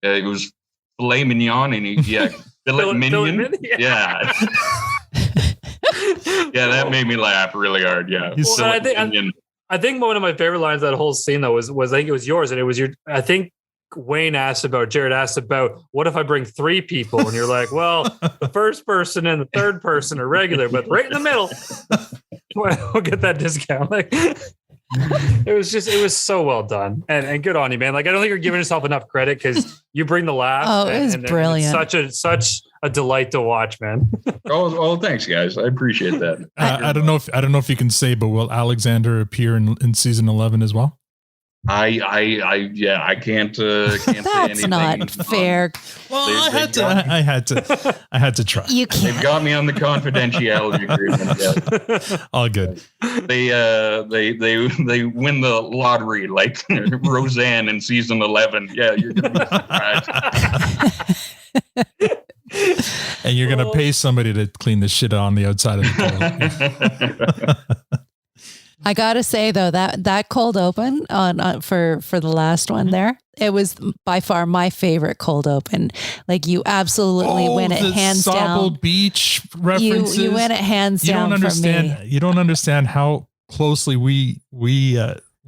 it was filet mignon and filet mignon. Yeah. Yeah, that made me laugh really hard. Yeah. I think one of my favorite lines of that whole scene though was I think it was yours, and it was I think Jared asked about what if I bring 3 people, and you're like, well, the first person and the third person are regular, but right in the middle, we'll get that discount. Like it was so well done, and good on you, man. Like I don't think you're giving yourself enough credit because you bring the laugh. Oh, it was brilliant. It's such a delight to watch, man. Oh, thanks, guys. I appreciate that. I don't know if you can say, but will Alexander appear in season 11 as well? I can't say anything. That's not fair. Well, I had to try. You can't. They've got me on the confidentiality agreement. Yeah. All good. They win the lottery like Roseanne in season 11. Yeah, you're gonna be surprised. And you're gonna pay somebody to clean the shit on the outside of the toilet. I gotta say though, that cold open for the last one there, it was by far my favorite cold open. Like you absolutely win it hands down. Sauble Beach references. You win it hands down for me. You don't understand how closely we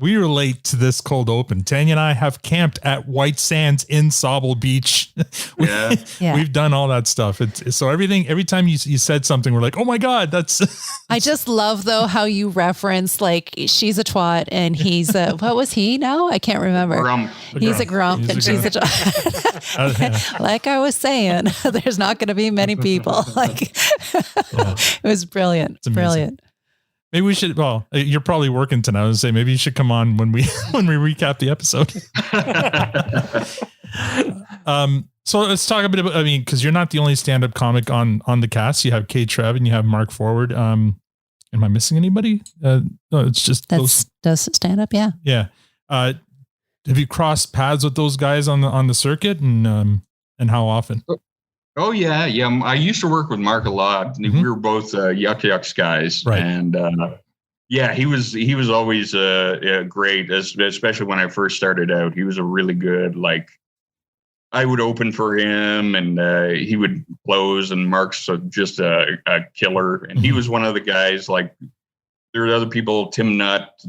relate to this cold open. Tanya and I have camped at White Sands in Sauble Beach. We've done all that stuff. So every time you said something, we're like, oh my God, that's. I just love though how you reference like she's a twat and he's a what was he now? I can't remember. He's a grump and she's a twat. Like I was saying, there's not going to be many people. Like it was brilliant. Brilliant. Maybe we should. Well, you're probably working tonight. I was say maybe you should come on when we recap the episode. So let's talk a bit about. I mean, because you're not the only stand-up comic on the cast. You have K-Trav and you have Mark Forward. Am I missing anybody? No, it's just does stand up. Yeah. Yeah. Have you crossed paths with those guys on the circuit, and how often? Oh yeah. I used to work with Mark a lot. Mm-hmm. We were both Yuck Yucks guys, right? And he was always great, especially when I first started out. He was a really good I would open for him, and he would close. And Mark's just a killer. And he was one of the guys. Like there are other people, Tim Nutt,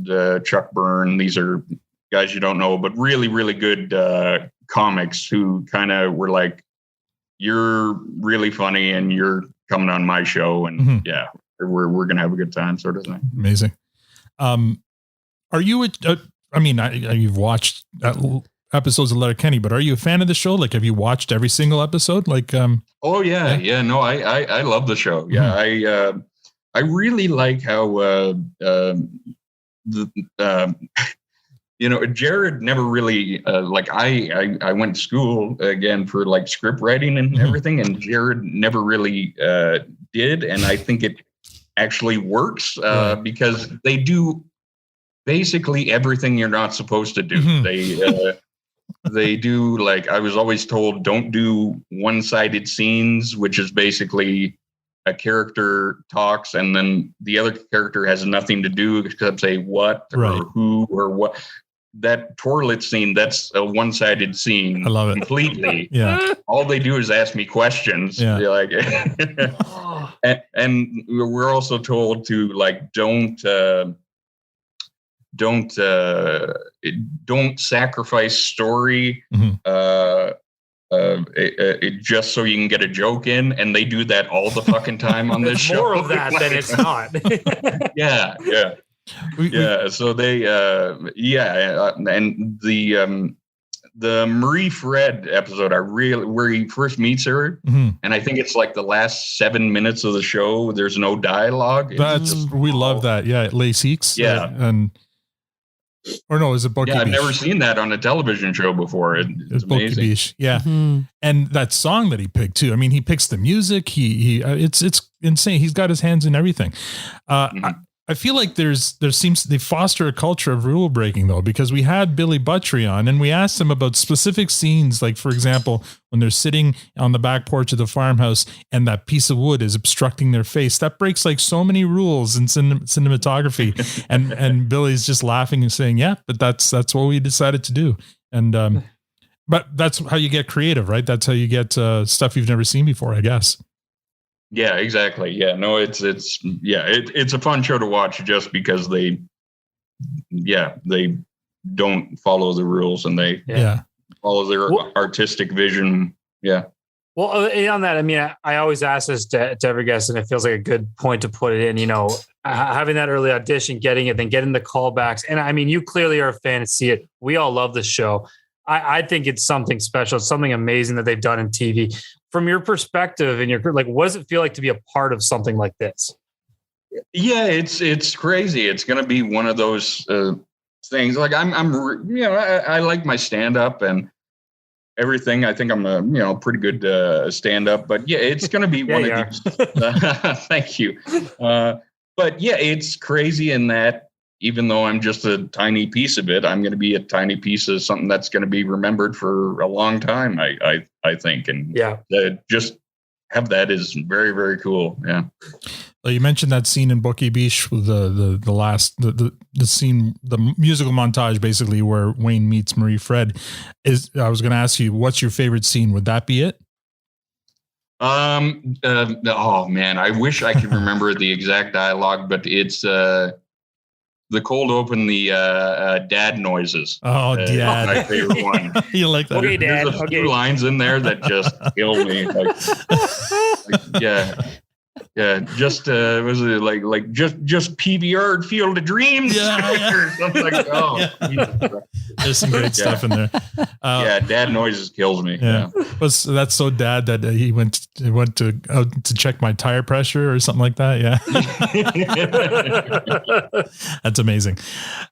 Chuck Byrne. These are guys you don't know, but really, really good comics who kind of were like, you're really funny and you're coming on my show. And we're going to have a good time sort of thing. Amazing. Are you, you've watched episodes of Letterkenny, but are you a fan of the show? Like, have you watched every single episode? Like, oh yeah. No, I love the show. Yeah. Mm-hmm. I really like how, Jared never really I went to school again for like script writing and everything, and Jared never really did. And I think it actually works because they do basically everything you're not supposed to do. Mm-hmm. They do, like, I was always told, don't do one-sided scenes, which is basically a character talks and then the other character has nothing to do except say what or who or what. that toilet scene, that's a one-sided scene. I love it completely. Yeah. All they do is ask me questions. Yeah. They're like, and we're also told to like don't sacrifice story. Just so you can get a joke in, and they do that all the fucking time on this show. More of that than it's not. Yeah. So they, and the Marie Fred episode, where he first meets her, and I think it's like the last 7 minutes of the show. There's no dialogue. We love that. Yeah, Les Heeks. Or no, is it Bucky? Yeah, I've never seen that on a television show before. It's amazing. Beach. Yeah, and that song that he picked too. I mean, he picks the music. It's insane. He's got his hands in everything. I feel like they foster a culture of rule breaking though, because we had Billy Buttrey on and we asked him about specific scenes. Like, for example, when they're sitting on the back porch of the farmhouse and that piece of wood is obstructing their face, that breaks like so many rules in cinematography. and Billy's just laughing and saying, yeah, but that's what we decided to do. And, but that's how you get creative, right? That's how you get stuff you've never seen before, I guess. Yeah, exactly. Yeah, no, it's a fun show to watch just because they don't follow the rules and they follow their artistic vision. Yeah. Well, on that, I mean, I always ask this to every guest, and it feels like a good point to put it in, having that early audition, getting it, then getting the callbacks. And I mean, you clearly are a fan and see it. We all love the show. I think it's something special. It's something amazing that they've done in TV. From your perspective and what does it feel like to be a part of something like this? Yeah, it's crazy. It's going to be one of those things. Like I like my stand up and everything. I think I'm a pretty good stand up, but yeah, it's going to be one of these. Thank you. But yeah, it's crazy in that even though I'm just a tiny piece of it, I'm going to be a tiny piece of something that's going to be remembered for a long time. I think, and just have that is very, very cool. Yeah. Well, you mentioned that scene in Bucky Beach with the scene, the musical montage, basically where Wayne meets Marie Fred. I was going to ask you, what's your favorite scene? Would that be it? Oh man, I wish I could remember the exact dialogue, but it's the cold open, the dad noises. Oh, dad. My favorite one. You like that? Okay, Dad. There's a few lines in there that just kill me. Just was it like just PBR Field of Dreams? Or something like that. Oh, there's some great stuff in there. Dad noises kills me. That's so dad that he went to check my tire pressure or something like that. Yeah. That's amazing.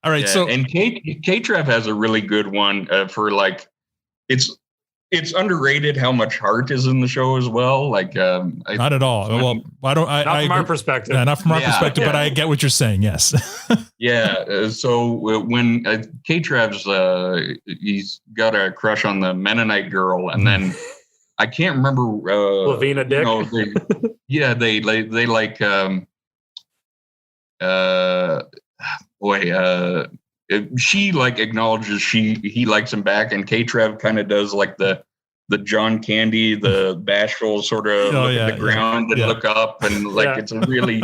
All right. So and K-Trev has a really good one for like it's underrated how much heart is in the show as well. Like, not at all. Well, not from our perspective. Yeah, not from our perspective, but I get what you're saying. Yes. So when K-Trev's, he's got a crush on the Mennonite girl, and then I can't remember. Lavina Dick. They like. She like acknowledges he likes him back, and K-Trev kind of does like the John Candy, the bashful sort of look at the ground and look up, and it's a really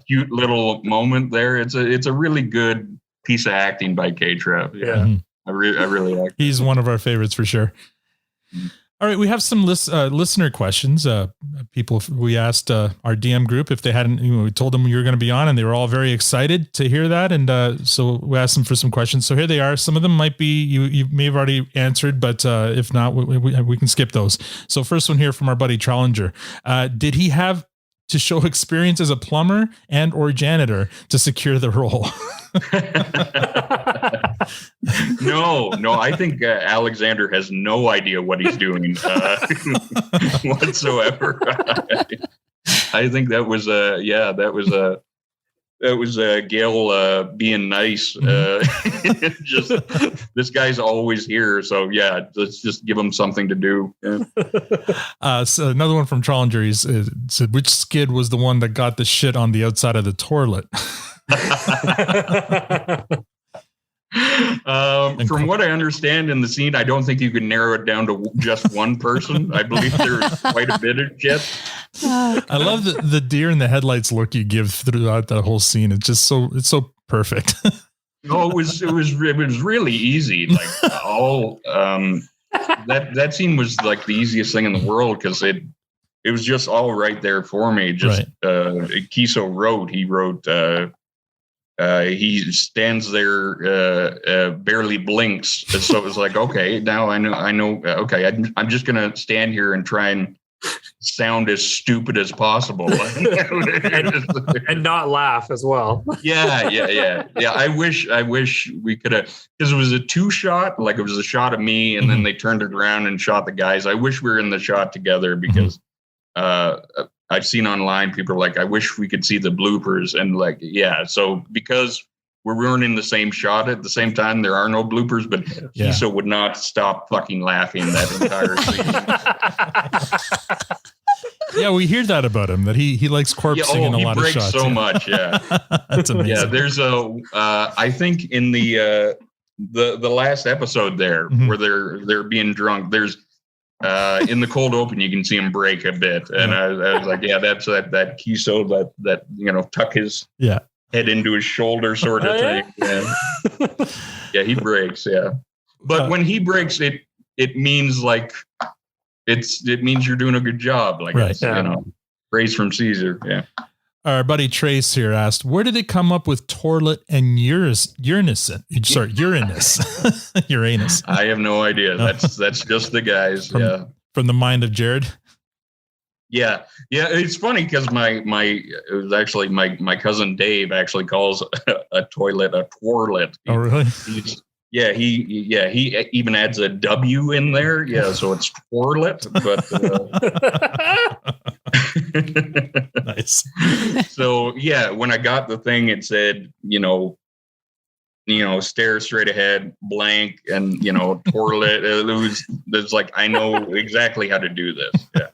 cute little moment there. It's a really good piece of acting by K-Trev. I really like. He's one of our favorites for sure. All right, we have some listener questions. People, we asked our DM group if they hadn't, we told them you were going to be on, and they were all very excited to hear that. And so we asked them for some questions. So here they are. Some of them might be you may have already answered, but if not, we can skip those. So first one here from our buddy Challenger. Did he have to show experience as a plumber and or janitor to secure the role? No, I think Alexander has no idea what he's doing whatsoever. I think that was Gail being nice. Just this guy's always here, so let's just give him something to do. So another one from Challenger said, which skid was the one that got the shit on the outside of the toilet? From what I understand in the scene, I don't think you can narrow it down to just one person. I believe there's quite a bit of shit. I love the deer in the headlights look you give throughout that whole scene. It's just it's so perfect. No, it was really easy. Like that scene was like the easiest thing in the world because it was just all right there for me. Just Kiso wrote. He wrote. He stands there, barely blinks. So it was like, okay, now I know. Okay, I'm just gonna stand here and try and sound as stupid as possible and not laugh as well. Yeah. I wish we could have, because it was a 2-shot, like it was a shot of me and then they turned it around and shot the guys. I wish we were in the shot together because I've seen online people are like, I wish we could see the bloopers, and like, yeah. So because we weren't in the same shot at the same time, there are no bloopers, but Kiso would not stop fucking laughing that entire scene. Yeah, we hear that about him, that he likes corpsing in a lot of shots. He breaks so much, yeah. That's amazing. Yeah, there's I think in the last episode there, where they're being drunk, there's in the cold open, you can see him break a bit. And I was like, yeah, that's that Kiso that tuck his head into his shoulder sort of thing. Yeah, he breaks, But when he breaks, it means like it means you're doing a good job. Like, praise from Caesar. Yeah. Our buddy Trace here asked, where did they come up with Torlet and Uranus? Uranus. I have no idea. That's just the guys. From the mind of Jared. Yeah. It's funny because my cousin Dave actually calls a toilet a twirlet. Oh, really? He even adds a W in there. Yeah, so it's twirlet, but nice. So when I got the thing, it said, stare straight ahead, blank, and twirlet. It's like, I know exactly how to do this. Yeah.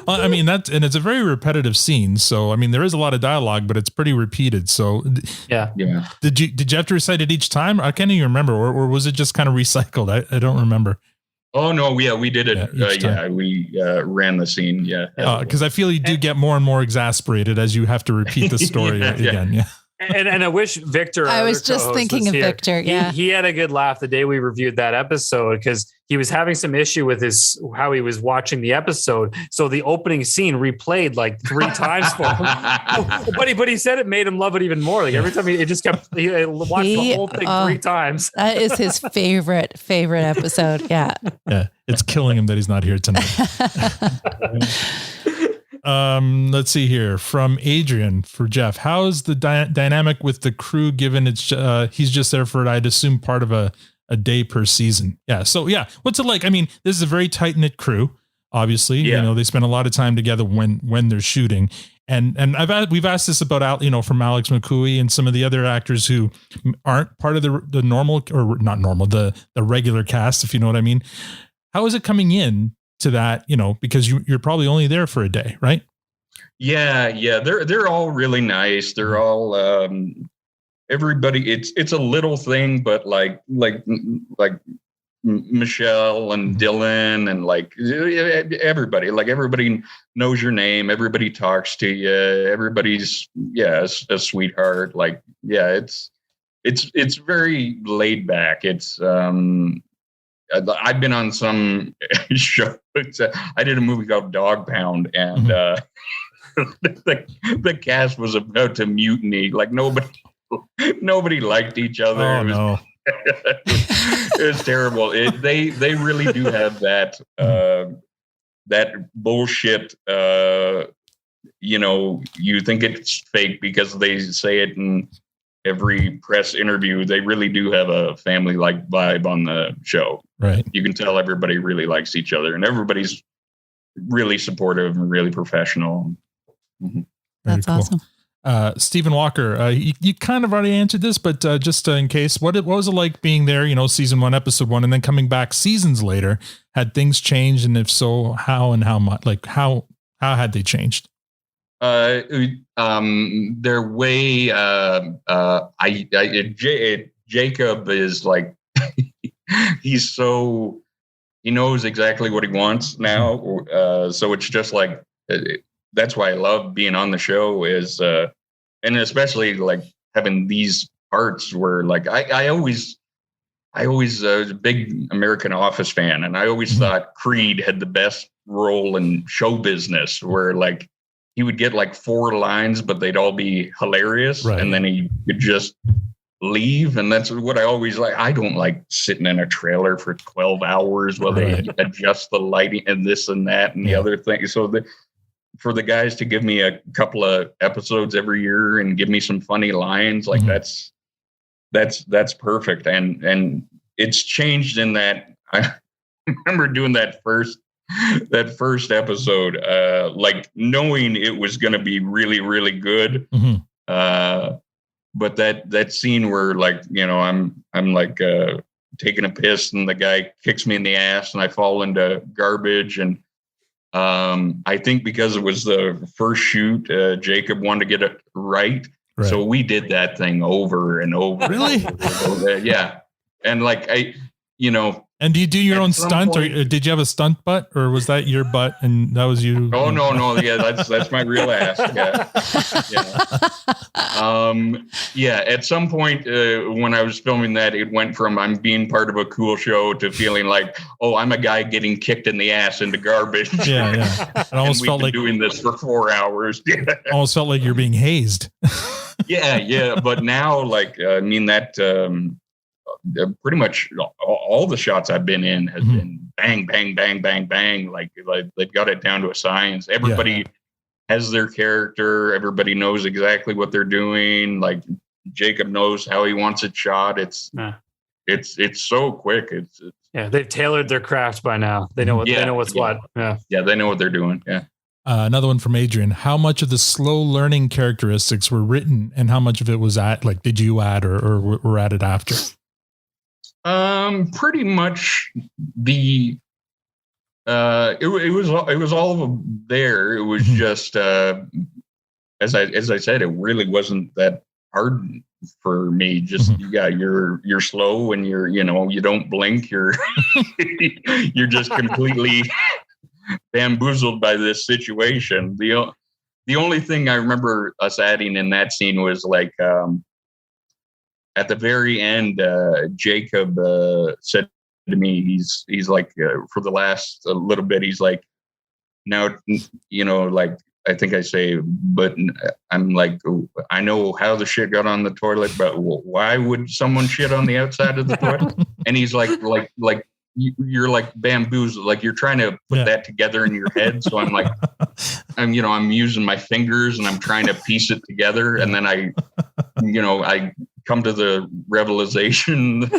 Well, I mean, and it's a very repetitive scene. So, I mean, there is a lot of dialogue, but it's pretty repeated. So, yeah. Did you have to recite it each time? I can't even remember, or was it just kind of recycled? I don't remember. Oh no, we did it. We ran the scene. Yeah, because I feel you do get more and more exasperated as you have to repeat the story again. Yeah. And I wish Victor. I was just thinking of Victor. Yeah, he had a good laugh the day we reviewed that episode because he was having some issue with how he was watching the episode. So the opening scene replayed like 3 times for him. but he said it made him love it even more. Like every time he watched the whole thing 3 times. That is his favorite episode. Yeah. Yeah, it's killing him that he's not here tonight. Let's see here from Adrian for Jeff. How is the dynamic with the crew given it's he's just there for, I'd assume, part of a day per season? Yeah. So what's it like? I mean, this is a very tight knit crew, obviously, they spend a lot of time together when they're shooting. And we've asked this about, from Alex McCooey and some of the other actors who aren't part of the normal, or not normal, the regular cast, if you know what I mean. How is it coming in to that, because you're probably only there for a day, right? Yeah. They're all really nice. They're all, everybody, it's a little thing, but like Michelle and Dylan and like everybody knows your name. Everybody talks to you. Everybody's a sweetheart. Like, it's very laid back. It's, I've been on some show. I did a movie called Dog Pound, and the cast was about to mutiny. Like nobody liked each other. Oh, It was terrible. They really do have that bullshit. You think it's fake because they say it in every press interview. They really do have a family-like vibe on the show. Right. You can tell everybody really likes each other, and everybody's really supportive and really professional. Mm-hmm. That's cool. Awesome. Stephen Walker, you kind of already answered this, but just in case, what was it like being there, season 1, episode 1, and then coming back seasons later? Had things changed? And if so, how and how much? Like how had they changed? Their way, Jacob is like, he knows exactly what he wants now. So it's just like, that's why I love being on the show is, and especially like having these parts where like, I always was a big American Office fan. And I always thought Creed had the best role in show business where like he would get like 4 lines, but they'd all be hilarious. Right. And then he could just leave. And that's what I always like. I don't like sitting in a trailer for 12 hours while they adjust the lighting and this and that and the other thing. So for the guys to give me a couple of episodes every year and give me some funny lines, like that's perfect. And it's changed in that I remember doing that first episode, like knowing it was going to be really, really good. But that scene where like, you know, I'm like, taking a piss and the guy kicks me in the ass and I fall into garbage. And, I think because it was the first shoot, Jacob wanted to get it right. So we did that thing over and over. Really? Yeah. And like, and do you do your own stunt, or did you have a stunt butt, or was that your butt and that was you? Oh, no. Yeah. That's my real ass. Yeah. At some point, when I was filming that, it went from I'm being part of a cool show to feeling like, oh, I'm a guy getting kicked in the ass into garbage. Yeah. It almost felt like doing this for 4 hours. Almost felt like you're being hazed. Yeah. But now, like, I mean, that, pretty much all the shots I've been in has been bang, bang, bang, bang, bang. Like they've got it down to a science. Everybody has their character. Everybody knows exactly what they're doing. Like Jacob knows how he wants it shot. It's so quick. It's they've tailored their craft by now. They know what they know what's what. Yeah, they know what they're doing. Yeah. Another one from Adrian. How much of the slow learning characteristics were written, and how much of it was did you add or were added after? Pretty much it was all of them there. It was just, as I said, it really wasn't that hard for me. Just, you're slow and you don't blink. You're just completely bamboozled by this situation. The only thing I remember us adding in that scene was like, at the very end, Jacob said to me, he's like, for the last little bit, he's like, now, like, I think I say, but I'm like, I know how the shit got on the toilet, but why would someone shit on the outside of the toilet? And he's like you're like bamboozled, like you're trying to put that together in your head. So I'm like, I'm using my fingers and I'm trying to piece it together. And then I come to the revelation that,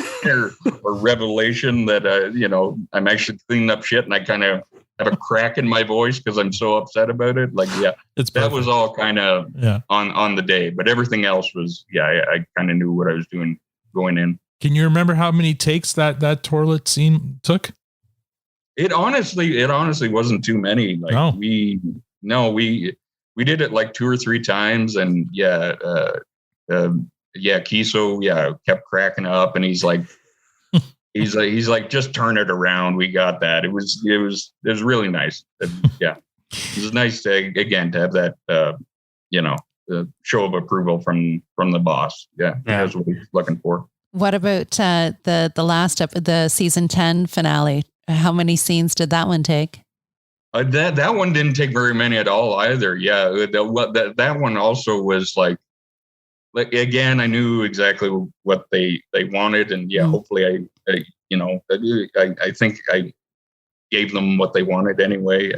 I'm actually cleaning up shit and I kind of have a crack in my voice because I'm so upset about it. Like, that was all kind of on the day, but everything else was, I kind of knew what I was doing going in. Can you remember how many takes that toilet scene took? It honestly wasn't too many. Like we did it like 2 or 3 times, and Kiso kept cracking up, and he's like, just turn it around. We got that. It was really nice. It was nice to have that show of approval from the boss. That's what he's looking for. What about the last the season 10 finale? How many scenes did that one take? That one didn't take very many at all either. Yeah, that one also was like again, I knew exactly what they wanted, and hopefully I think I gave them what they wanted anyway.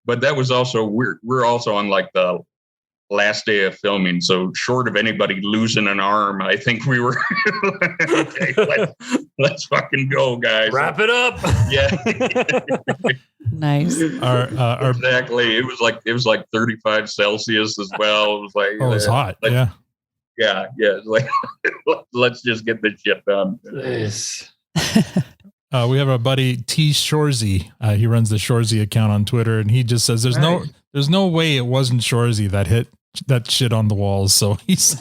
But that was also we're also on like the last day of filming, so short of anybody losing an arm, I think we were okay, let's fucking go, guys. Wrap it up. Nice. Exactly. It was like 35 Celsius as well. It was like, it was hot. It's like let's just get this shit done. Nice. We have our buddy T Shorzy. He runs the Shorzy account on Twitter, and he just says there's no way it wasn't Shorzy that hit that shit on the walls. So he's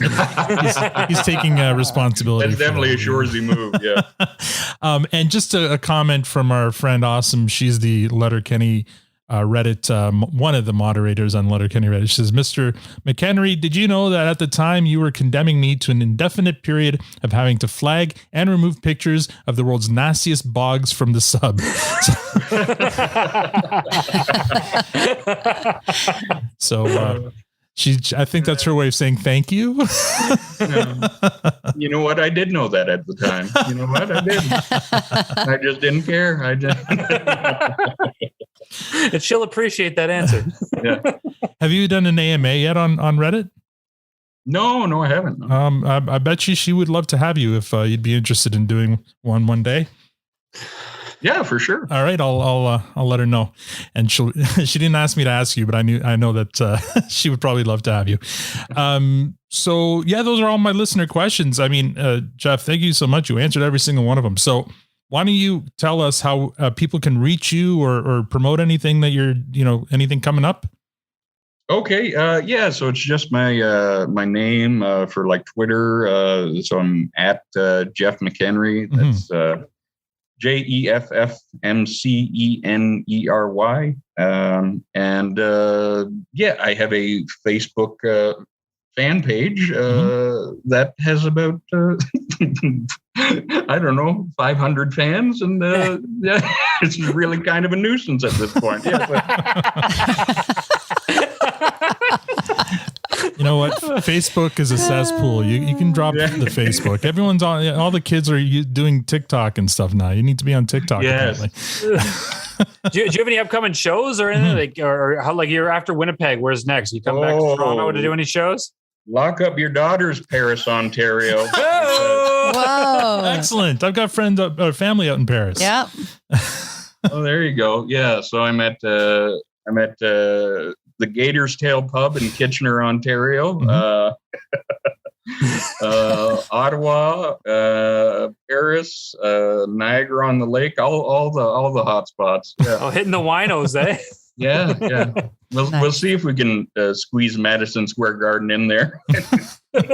taking responsibility. That's definitely a Shoresy move. Yeah. And just a comment from our friend Awesome. She's the Letterkenny Reddit, one of the moderators on Letterkenny Reddit. She says, Mr. McEnery, did you know that at the time you were condemning me to an indefinite period of having to flag and remove pictures of the world's nastiest bogs from the sub? So I think that's her way of saying thank you. You know what? I did know that at the time. You know what? I did. I just didn't care. And she'll appreciate that answer. Yeah. Have you done an AMA yet on Reddit? No, I haven't. I bet she would love to have you if you'd be interested in doing one day. Yeah, for sure. All right, I'll let her know. And she didn't ask me to ask you, but I know that she would probably love to have you. So yeah, those are all my listener questions. I mean, Jeff, thank you so much. You answered every single one of them. So why don't you tell us how people can reach you or promote anything that anything coming up? Okay. Yeah. So it's just my name for like Twitter. So I'm at Jeff McEnery. That's JEFFMCENERY. And I have a Facebook fan page that has about I don't know, 500 fans, and yeah, it's really kind of a nuisance at this point. Yeah, you know what? Facebook is a cesspool. You can drop the Facebook. Everyone's on. All the kids are doing TikTok and stuff now. You need to be on TikTok. Yes. Do you have any upcoming shows or anything? Or how, like, you're after Winnipeg? Where's next? You come back to Toronto to do any shows? Lock up your daughters, Paris, Ontario. Whoa. Excellent. I've got friends, family out in Paris. Yeah. Oh, there you go. Yeah. So I'm at the Gator's Tail Pub in Kitchener, Ontario. Ottawa, Paris, Niagara on the Lake, all the hot spots. Yeah. Oh, hitting the winos, eh? Yeah. We'll see if we can squeeze Madison Square Garden in there. What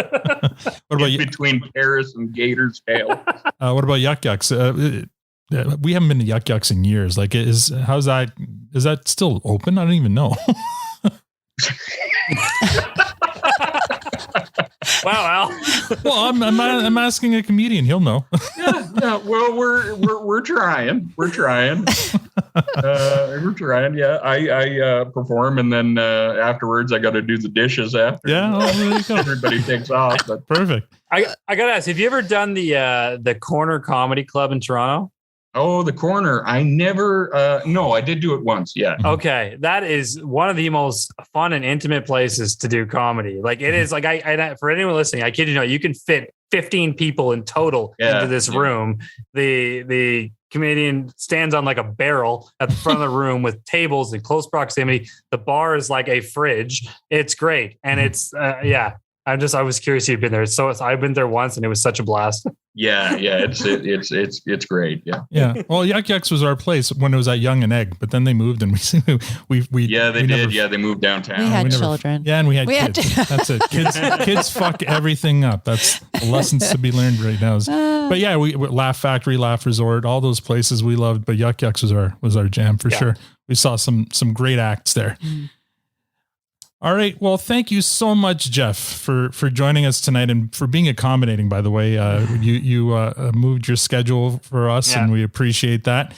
about between Paris and Gator's Tail? What about Yuck Yucks? We haven't been to Yuck Yucks in years. Like, is that still open? I don't even know. Wow, Al. Well, I'm asking a comedian. He'll know. Yeah. Well, we're trying. We're trying. Yeah. I perform, and then afterwards I got to do the dishes after. Yeah. There you go. Everybody takes off. But Perfect. I gotta ask, have you ever done the Corner Comedy Club in Toronto? Oh, the Corner. I never. No, I did do it once. Yeah. Okay, that is one of the most fun and intimate places to do comedy. Like, it is. Like, I for anyone listening, I kid you not, you can fit 15 people in total into this room. The comedian stands on like a barrel at the front of the room with tables in close proximity. The bar is like a fridge. It's great, and it's I was curious if you've been there. So I've been there once, and it was such a blast. Yeah. It's great. Yeah. Yeah. Well, Yuck Yucks was our place when it was at Young and Egg, but then they moved, and we they moved downtown. We had children. Yeah, and we had kids. That's it. Kids fuck everything up. That's the lessons to be learned right now. But yeah, we Laugh Factory, Laugh Resort, all those places we loved. But Yuck Yucks was our jam for sure. We saw some great acts there. All right. Well, thank you so much, Jeff, for joining us tonight and for being accommodating, by the way. You moved your schedule for us, and we appreciate that.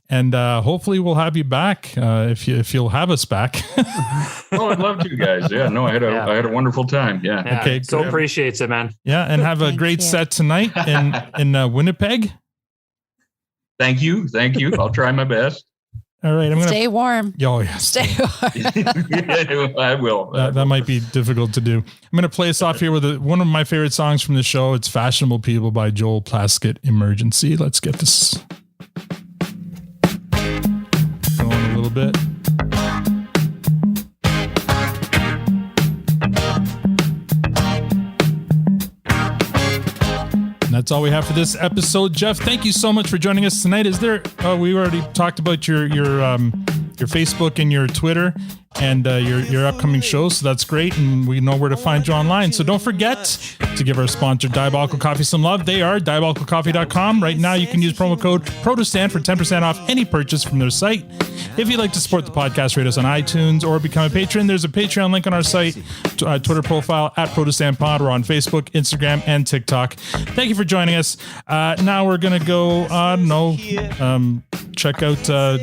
And hopefully we'll have you back if you'll have us back. Oh, I'd love to, guys. Yeah, no, I had a wonderful time. Yeah. Okay. So appreciates it, man. Yeah. And have a great set tonight in Winnipeg. Thank you. I'll try my best. All right, I'm gonna stay warm. Oh yeah, stay warm. I will. That might be difficult to do. I'm going to play us off here with one of my favorite songs from the show. It's "Fashionable People" by Joel Plaskett. Emergency. Let's get this going a little bit. That's all we have for this episode. Jeff, thank you so much for joining us tonight. Is there? We already talked about your Facebook and your Twitter. and your upcoming shows. So that's great, and we know where to find you online. So don't forget to give our sponsor Diabolical Coffee some love. They are diabolicalcoffee.com. Right now you can use promo code PROTOSTAN for 10% off any purchase from their site. If you'd like to support the podcast, rate us on iTunes or become a patron, there's a Patreon link on our site, Twitter profile at ProtestanPod. We're on Facebook, Instagram, and TikTok. Thank you for joining us. Now we're going to go, check out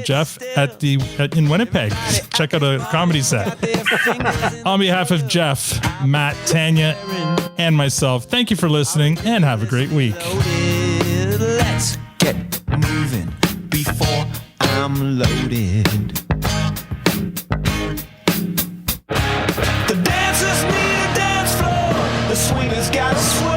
Jeff in Winnipeg. Check out a comedy set. On behalf of Jeff, Matt, Tanya, and myself, thank you for listening and have a great week. Let's get moving before I'm loaded. The dancers need a dance floor. The swingers got to swing.